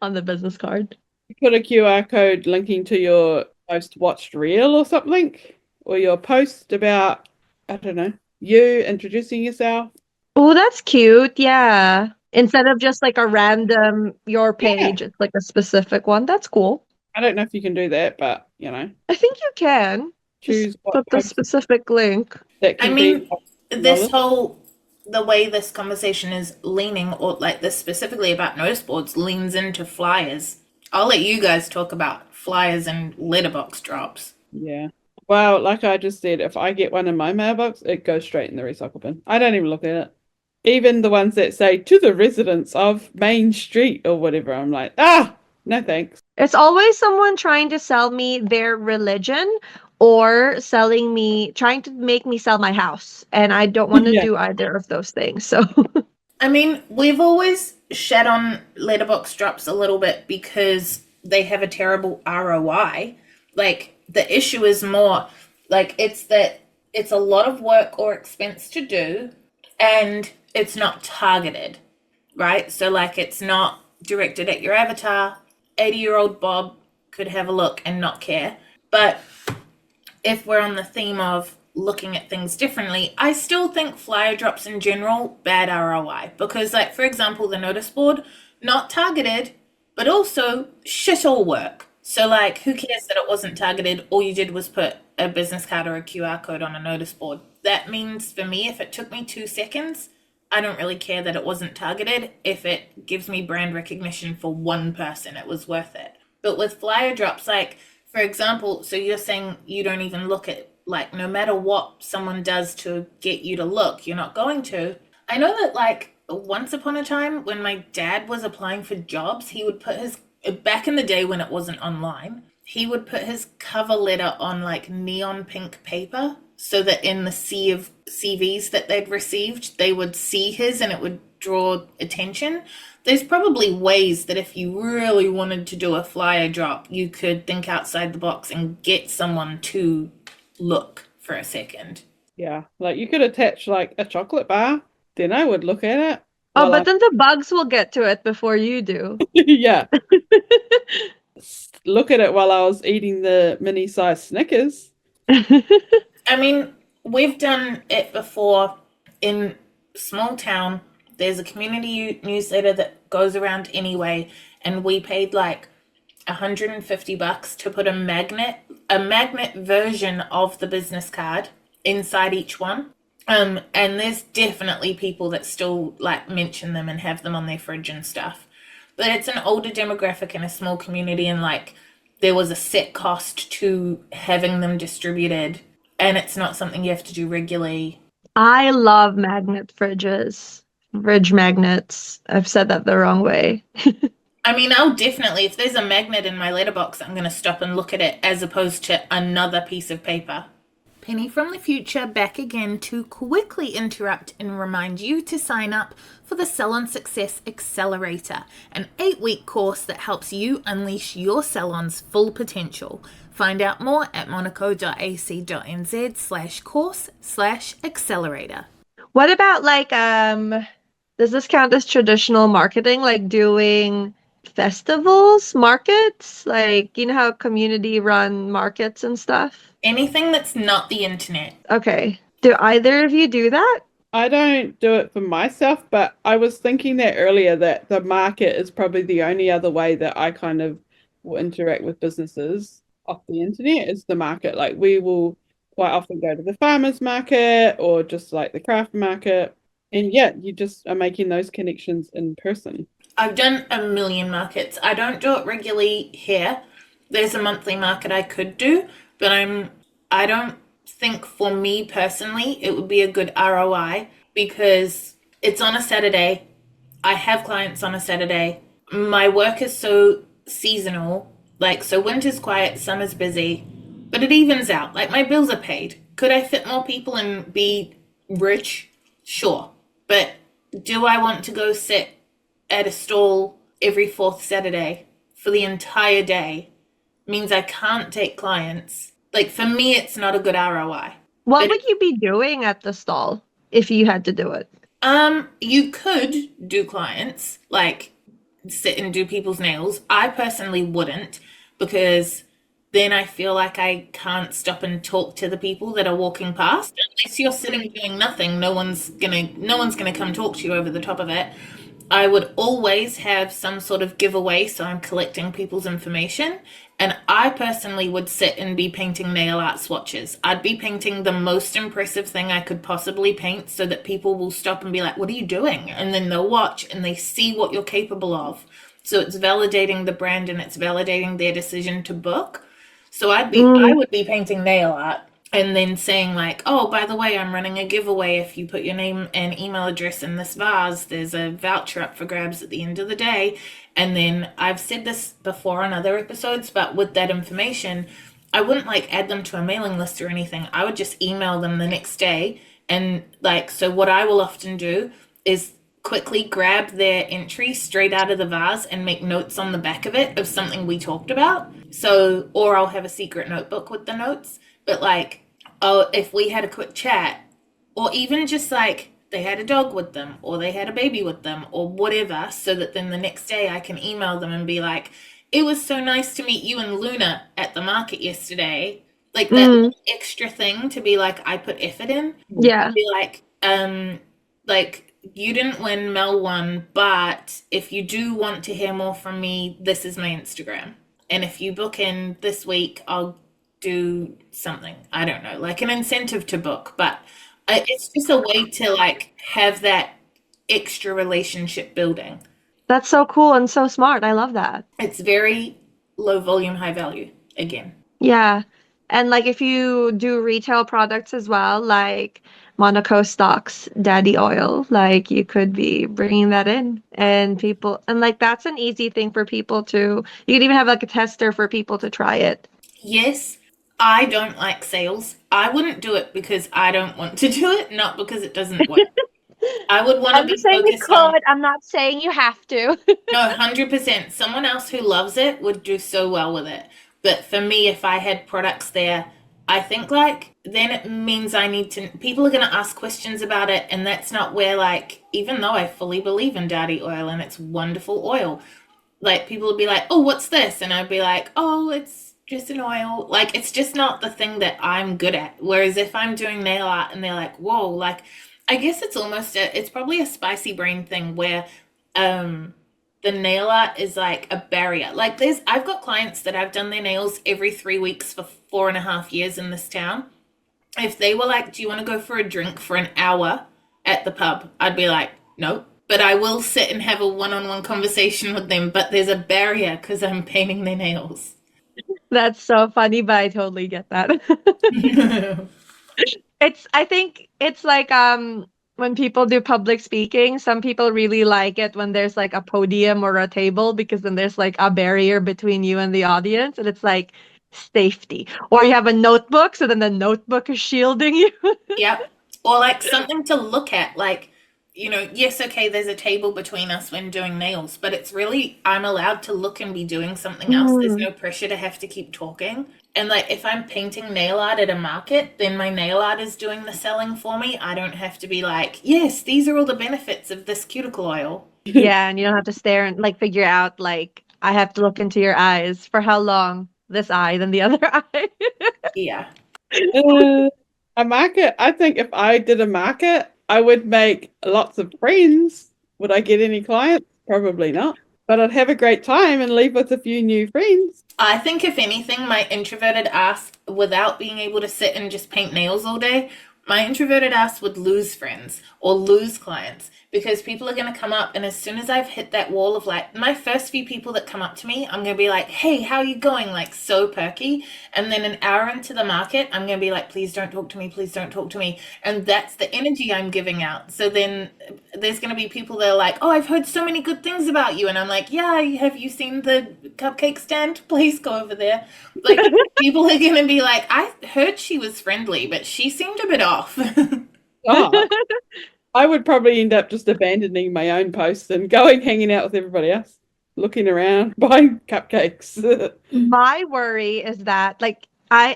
S3: on the business card.
S2: Put a QR code linking to your most watched reel or something, or your post about, I don't know, you introducing yourself.
S3: Oh, that's cute. Yeah. Instead of just like a random your
S2: Yeah.
S3: page, it's like a specific one. That's cool.
S2: I don't know if you can do that, but
S3: I think you can. Just
S2: choose what
S3: put the
S2: post
S3: specific link.
S2: that
S1: I
S2: can be
S1: mean, this
S2: knowledge.
S1: whole, the way this conversation is leaning, or like this specifically about notice boards, leans into flyers. I'll let you guys talk about flyers and letterbox drops.
S2: Yeah. Well, like I just said, if I get one in my mailbox, it goes straight in the recycle bin. I don't even look at it. Even the ones that say to the residents of Main Street or whatever, I'm like, no thanks.
S3: It's always someone trying to sell me their religion or trying to make me sell my house. And I don't want to
S2: Yeah.
S3: do either of those things. So,
S1: I mean, we've always shed on letterbox drops a little bit because they have a terrible ROI. Like, the issue is more like it's that it's a lot of work or expense to do, and it's not targeted, right? So like it's not directed at your avatar. 80-year-old Bob could have a look and not care. But if we're on the theme of looking at things differently, I still think flyer drops in general, bad ROI. Because, like, for example, the notice board, not targeted, but also shit all work. So, like, who cares that it wasn't targeted? All you did was put a business card or a QR code on a notice board. That means for me, if it took me 2 seconds, I don't really care that it wasn't targeted. If it gives me brand recognition for one person, it was worth it. But with flyer drops, like, for example, so you're saying you don't even look at, like, no matter what someone does to get you to look, you're not going to. I know that, like, once upon a time when my dad was applying for jobs, he would put his, back in the day when it wasn't online, he would put his cover letter on, like, neon pink paper so that in the sea of CVs that they'd received, they would see his and it would draw attention. There's probably ways that if you really wanted to do a flyer drop, you could think outside the box and get someone to look for a second.
S2: Yeah, like you could attach like a chocolate bar, then I would look at it.
S3: Oh,
S2: while
S3: but then the bugs will get to it before you do.
S2: yeah, look at it while I was eating the mini-sized Snickers.
S1: I mean, we've done it before in small town. There's a community newsletter that goes around anyway, and we paid like $150 to put a magnet version of the business card inside each one. And there's definitely people that still like mention them and have them on their fridge and stuff. But it's an older demographic in a small community, and like there was a set cost to having them distributed, and it's not something you have to do regularly.
S3: I love magnet fridges. Fridge magnets. I've said that the wrong way.
S1: I mean, I'll definitely, if there's a magnet in my letterbox, I'm going to stop and look at it as opposed to another piece of paper. Penny from the future back again to quickly interrupt and remind you to sign up for the Salon Success Accelerator, an 8-week course that helps you unleash your salon's full potential. Find out more at monaco.ac.nz/course/accelerator.
S3: What about like does this count as traditional marketing, like doing festivals, markets? Like, you know how community run markets and stuff?
S1: Anything that's not the internet.
S3: Okay. Do either of you do that?
S2: I don't do it for myself, but I was thinking that earlier that the market is probably the only other way that I kind of will interact with businesses off the internet is the market. Like we will quite often go to the farmers market or just like the craft market. And yeah, you just are making those connections in person.
S1: I've done a million markets. I don't do it regularly here. There's a monthly market I could do, but I don't think for me personally it would be a good ROI because it's on a Saturday. I have clients on a Saturday. My work is so seasonal. Like, so winter's quiet, summer's busy, but it evens out. Like, my bills are paid. Could I fit more people and be rich? Sure. But do I want to go sit at a stall every fourth Saturday for the entire day? Means I can't take clients. Like, for me, it's not a good ROI.
S3: What would you be doing at the stall if you had to do it?
S1: You could do clients, like sit and do people's nails. I personally wouldn't because then I feel like I can't stop and talk to the people that are walking past. Unless you're sitting doing nothing, no one's gonna come talk to you over the top of it. I would always have some sort of giveaway, so I'm collecting people's information. And I personally would sit and be painting nail art swatches. I'd be painting the most impressive thing I could possibly paint so that people will stop and be like, what are you doing? And then they'll watch and they see what you're capable of. So it's validating the brand and it's validating their decision to book. So I would be painting nail art and then saying like, oh, by the way, I'm running a giveaway. If you put your name and email address in this vase, there's a voucher up for grabs at the end of the day. And then I've said this before on other episodes, but with that information, I wouldn't like add them to a mailing list or anything. I would just email them the next day. And like, so what I will often do is quickly grab their entry straight out of the vase and make notes on the back of it of something we talked about. So, or I'll have a secret notebook with the notes. But like, oh, if we had a quick chat, or even just like they had a dog with them or they had a baby with them or whatever, so that then the next day I can email them and be like, it was so nice to meet you and Luna at the market yesterday. Like that
S3: Mm,
S1: extra thing to be like, I put effort in.
S3: yeah.
S1: Be like you didn't win, Mel won, but if you do want to hear more from me, this is my Instagram. And if you book in this week, I'll do something. I don't know, like an incentive to book, but it's just a way to like have that extra relationship building.
S3: That's so cool and so smart. I love that.
S1: It's very low volume, high value again.
S3: Yeah. And like if you do retail products as well, like Monaco stocks daddy oil, like you could be bringing that in and people, and like that's an easy thing for people to, you could even have like a tester for people to try it.
S1: Yes, I don't like sales. I wouldn't do it because I don't want to do it, not because it doesn't work. I would want to
S3: I'm just
S1: be
S3: saying you
S1: focused on,
S3: could. I'm not saying you have to.
S1: no, 100%. Someone else who loves it would do so well with it. But for me, if I had products there, I think like then it means I need to, people are going to ask questions about it. And that's not where, like, even though I fully believe in daddy oil and it's wonderful oil, like people would be like, oh, what's this? And I'd be like, oh, it's just an oil. Like, it's just not the thing that I'm good at. Whereas if I'm doing nail art and they're like, whoa, like, I guess it's almost it's probably a spicy brain thing where um the nail art is like a barrier. Like I've got clients that I've done their nails every 3 weeks for 4.5 years in this town. If they were like, do you want to go for a drink for an hour at the pub? I'd be like, nope. But I will sit and have a one-on-one conversation with them. But there's a barrier because I'm painting their nails.
S3: That's so funny, but I totally get that. I think it's like when people do public speaking, some people really like it when there's like a podium or a table because then there's like a barrier between you and the audience and it's like safety. Or you have a notebook, so then the notebook is shielding you.
S1: Yep. Or like something to look at, like, yes, okay, there's a table between us when doing nails, but it's really, I'm allowed to look and be doing something else. There's
S3: Mm.
S1: no pressure to have to keep talking. And like, if I'm painting nail art at a market, then my nail art is doing the selling for me. I don't have to be like, yes, these are all the benefits of this cuticle oil.
S3: Yeah, and you don't have to stare and like figure out like I have to look into your eyes for how long this eye then the other eye.
S1: Yeah.
S2: Uh, a market. I think if I did a market, I would make lots of friends. Would I get any clients? Probably not. But I'd have a great time and leave with a few new friends.
S1: I think if anything, my introverted ass, without being able to sit and just paint nails all day, my introverted ass would lose friends or lose clients because people are going to come up. And as soon as I've hit that wall of like, my first few people that come up to me, I'm going to be like, hey, how are you going? Like, so perky. And then an hour into the market, I'm going to be like, please don't talk to me. Please don't talk to me. And that's the energy I'm giving out. So then there's going to be people that are like, oh, I've heard so many good things about you. And I'm like, yeah, have you seen the cupcake stand? Please go over there. Like, people are going to be like, I heard she was friendly, but she seemed a bit off.
S2: Oh, I would probably end up just abandoning my own post and going hanging out with everybody else, looking around, buying cupcakes.
S3: My worry is that like I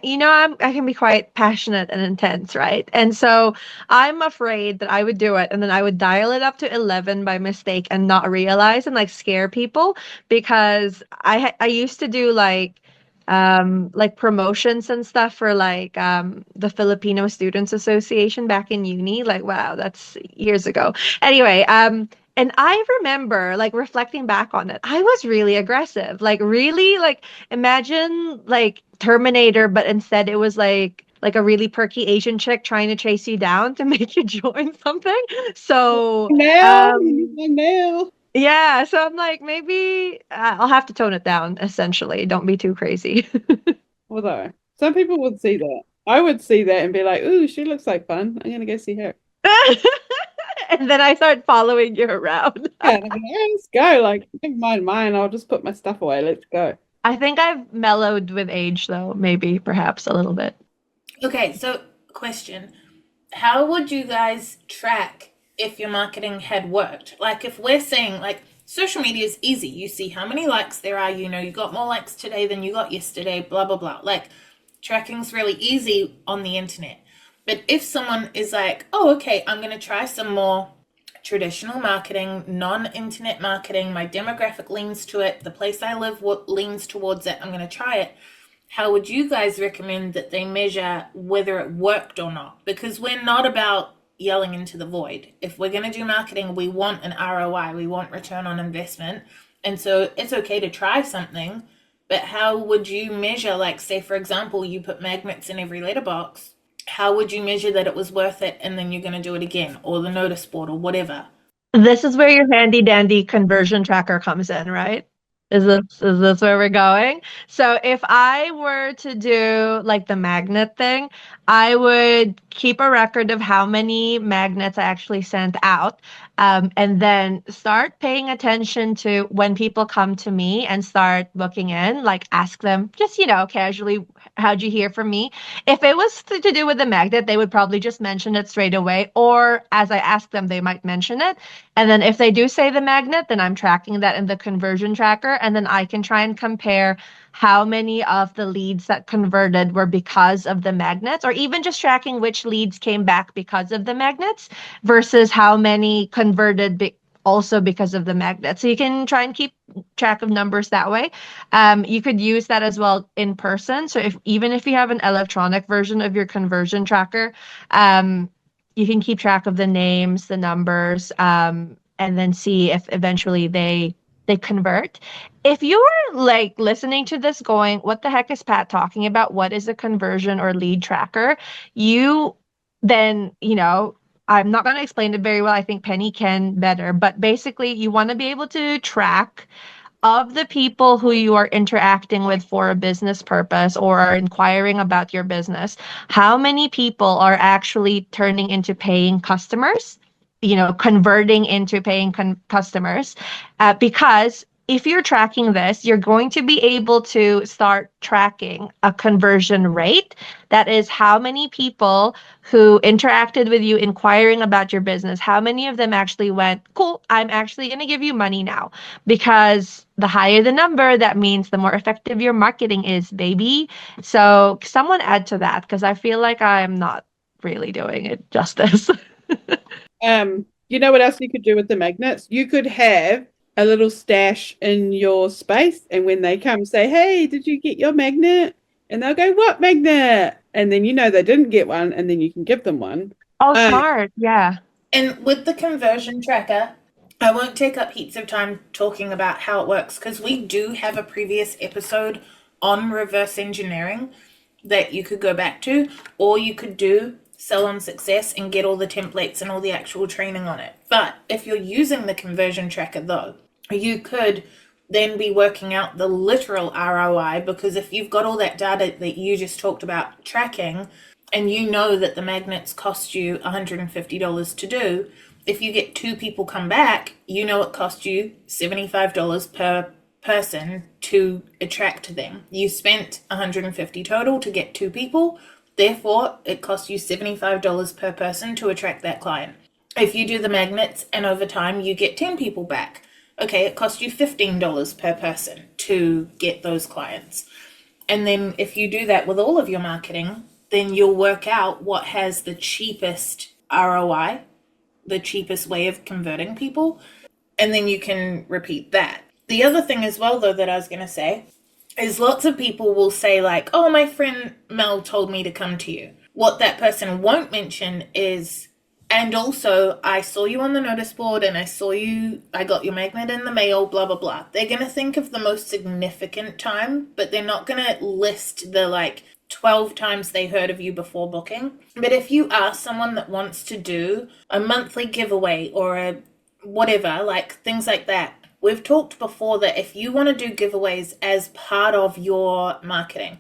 S3: can be quite passionate and intense, right? And so I'm afraid that I would do it and then I would dial it up to 11 by mistake and not realize and like scare people because I used to do like promotions and stuff for like the Filipino Students Association back in uni. Like wow, that's years ago. Anyway, and I remember like reflecting back on it, I was really aggressive. Like really like imagine like Terminator, but instead it was like a really perky Asian chick trying to chase you down to make you join something. So
S2: Now, you need my nail.
S3: yeah, so I'm like maybe I'll have to tone it down essentially. Don't be too crazy.
S2: Although some people would see that. I would see that and be like, ooh, she looks like fun. I'm gonna go see her.
S3: And then I start following you around.
S2: Yeah, and I'm like, "Yeah, let's go. Like, never mind mine. I'll just put my stuff away. Let's go.
S3: I think I've mellowed with age though, maybe perhaps a little bit.
S1: Okay, so question. How would you guys track if your marketing had worked? Like if we're saying like social media is easy. You see how many likes there are, you got more likes today than you got yesterday, blah blah blah. Like tracking's really easy on the internet. But if someone is like, oh, okay, I'm going to try some more traditional marketing, non-internet marketing, my demographic leans to it, the place I live leans towards it, I'm going to try it. How would you guys recommend that they measure whether it worked or not? Because we're not about yelling into the void. If we're going to do marketing, we want an ROI, we want return on investment. And so it's okay to try something, but how would you measure, like, say, for example, you put magnets in every letterbox. How would you measure that it was worth it and then you're going to do it again, or the notice board or whatever?
S3: This is where your handy dandy conversion tracker comes in, right? Is this where we're going? So if I were to do like the magnet thing, I would keep a record of how many magnets I actually sent out, and then start paying attention to when people come to me and start booking in, like ask them just, casually, how'd you hear from me? If it was to do with the magnet, they would probably just mention it straight away, or as I ask them, they might mention it. And then if they do say the magnet, then I'm tracking that in the conversion tracker. And then I can try and compare how many of the leads that converted were because of the magnets, or even just tracking which leads came back because of the magnets versus how many converted also because of the magnet. So you can try and keep track of numbers that way. You could use that as well in person. So even if you have an electronic version of your conversion tracker, you can keep track of the names, the numbers, and then see if eventually they convert. If you were like listening to this going, what the heck is Pat talking about? What is a conversion or lead tracker? You then, I'm not going to explain it very well. I think Penny can better, but basically you want to be able to track of the people who you are interacting with for a business purpose or are inquiring about your business, how many people are actually turning into paying customers, converting into paying customers, because if you're tracking this, you're going to be able to start tracking a conversion rate. That is how many people who interacted with you inquiring about your business, how many of them actually went, cool, I'm actually going to give you money now. Because the higher the number, that means the more effective your marketing is, baby. So someone add to that, because I feel like I'm not really doing it justice.
S2: You know what else you could do with the magnets? You could have a little stash in your space, and when they come, say, hey, did you get your magnet? And they'll go, what magnet? And then they didn't get one, and then you can give them one.
S3: Oh, smart. Yeah.
S1: And with the conversion tracker, I won't take up heaps of time talking about how it works, because we do have a previous episode on reverse engineering that you could go back to, or you could do Salon Success and get all the templates and all the actual training on it. But if you're using the conversion tracker though, you could then be working out the literal ROI, because if you've got all that data that you just talked about tracking, and you know that the magnets cost you $150 to do, if you get 2 people come back, you know it cost you $75 per person to attract them. You spent $150 total to get 2 people, therefore it costs you $75 per person to attract that client. If you do the magnets and over time you get 10 people back, okay, it costs you $15 per person to get those clients. And then if you do that with all of your marketing, then you'll work out what has the cheapest ROI, the cheapest way of converting people, and then you can repeat that. The other thing as well, though, that I was going to say is lots of people will say like, oh, my friend Mel told me to come to you. What that person won't mention is, and also I saw you on the notice board and I got your magnet in the mail, blah, blah, blah. They're going to think of the most significant time, but they're not going to list the 12 times they heard of you before booking. But if you are someone that wants to do a monthly giveaway or a whatever, things like that, we've talked before that if you want to do giveaways as part of your marketing,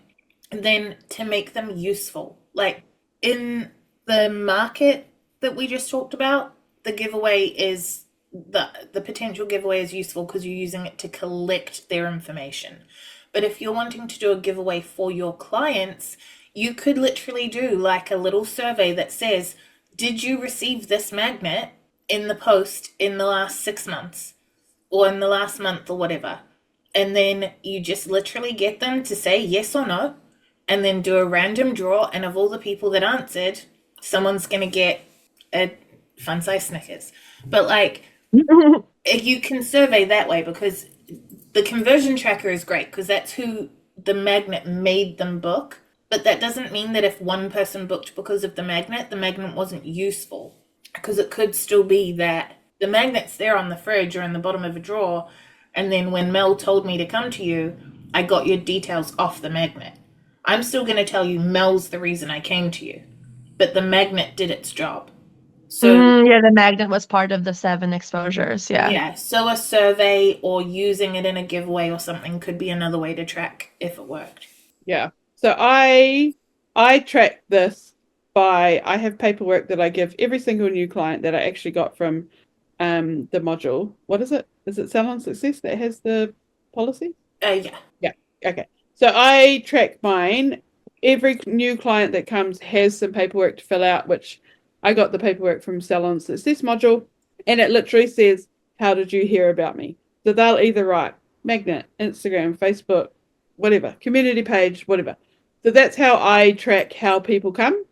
S1: then to make them useful. In the market that we just talked about, the giveaway is the potential giveaway is useful because you're using it to collect their information. But if you're wanting to do a giveaway for your clients, you could literally do a little survey that says, did you receive this magnet in the post in the last 6 months or in the last month or whatever? And then you just literally get them to say yes or no, and then do a random draw. And of all the people that answered, someone's going to get a fun size Snickers. But like, you can survey that way because the conversion tracker is great because that's who the magnet made them book. But that doesn't mean that if one person booked because of the magnet wasn't useful. Because it could still be that the magnet's there on the fridge or in the bottom of a drawer, and then when Mel told me to come to you, I got your details off the magnet. I'm still going to tell you Mel's the reason I came to you, but the magnet did its job. So
S3: yeah, the magnet was part of the 7 exposures. Yeah.
S1: so a survey or using it in a giveaway or something could be another way to track if it worked.
S2: Yeah. So I track this by, I have paperwork that I give every single new client that I actually got from the module. What is it? Is it Salon Success that has the policy?
S1: Yeah.
S2: Yeah. Okay. So I track mine. Every new client that comes has some paperwork to fill out, which I got the paperwork from Salon Success module, and it literally says, how did you hear about me? So they'll either write Magnet, Instagram, Facebook, whatever, community page, whatever. So that's how I track how people come.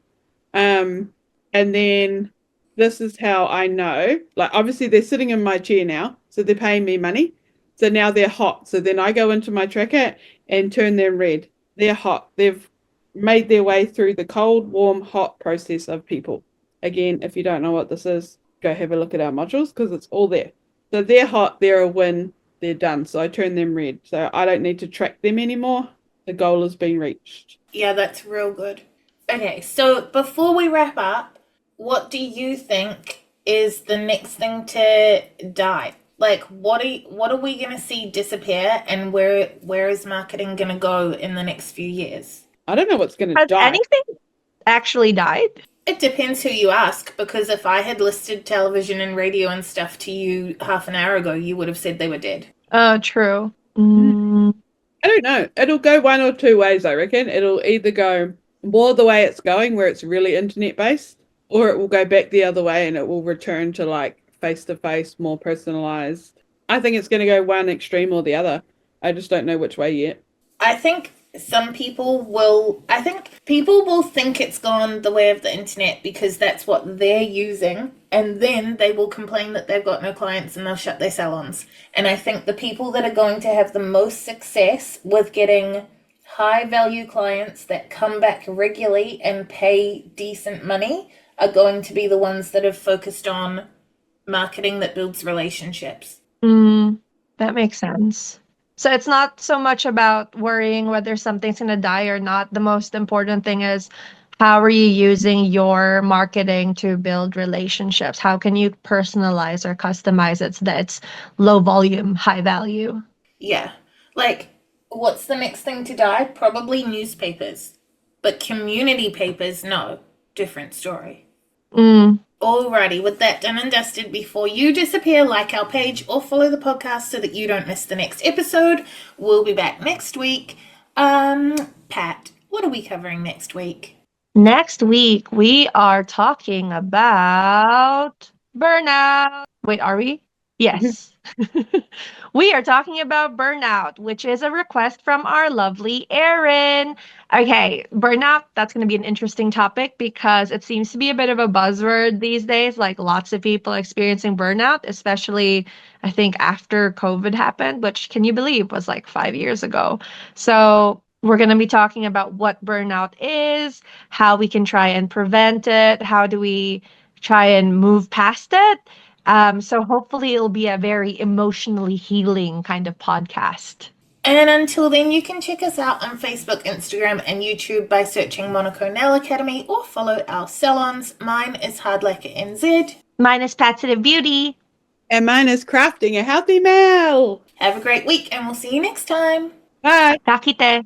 S2: And then this is how I know, like obviously they're sitting in my chair now, so they're paying me money. So now they're hot. So then I go into my tracker and turn them red. They're hot. They've made their way through the cold, warm, hot process of people. Again, if you don't know what this is, go have a look at our modules because it's all there. So they're hot, they're a win, they're done. So I turn them red. So I don't need to track them anymore. The goal has been reached.
S1: Yeah, that's real good. Okay, so before we wrap up, what do you think is the next thing to die? Like, what are we going to see disappear, and where is marketing going to go in the next few years?
S2: I don't know what's going to
S3: Has
S2: die.
S3: anything actually died?
S1: It depends who you ask, because if I had listed television and radio and stuff to you half an hour ago, you would have said they were dead.
S3: Oh, true. Mm.
S2: I don't know. It'll go one or two ways, I reckon. It'll either go more the way it's going, where it's really internet based, or it will go back the other way and it will return to like face-to-face, more personalized. I think it's going to go one extreme or the other. I just don't know which way yet.
S1: I think people will think it's gone the way of the internet because that's what they're using, and then they will complain that they've got no clients and they'll shut their salons. And I think the people that are going to have the most success with getting high value clients that come back regularly and pay decent money are going to be the ones that have focused on marketing that builds relationships.
S3: That makes sense. So it's not so much about worrying whether something's going to die or not. The most important thing is, how are you using your marketing to build relationships? How can you personalize or customize it so that it's low volume, high value?
S1: Yeah. Like, what's the next thing to die? Probably newspapers. But community papers, no. Different story. Alrighty, with that done and dusted, before you disappear, like our page or follow the podcast so that you don't miss the next episode. We'll be back next week. Pat, what are we covering next week?
S3: Next week, we are talking about burnout. Wait, are we? Yes. We are talking about burnout, which is a request from our lovely Erin. Okay, burnout, that's going to be an interesting topic because it seems to be a bit of a buzzword these days. Like lots of people are experiencing burnout, especially I think after COVID happened, which can you believe was like 5 years ago. So we're going to be talking about what burnout is, how we can try and prevent it, how do we try and move past it. So hopefully it'll be a very emotionally healing kind of podcast.
S1: And until then, you can check us out on Facebook, Instagram, and YouTube by searching Monaco Nail Academy or follow our salons. Mine is Hard Lacquer NZ.
S3: Mine is Passive Beauty.
S2: And mine is Crafting a Healthy Male.
S1: Have a great week, and we'll see you next time.
S2: Bye.
S3: Kakite.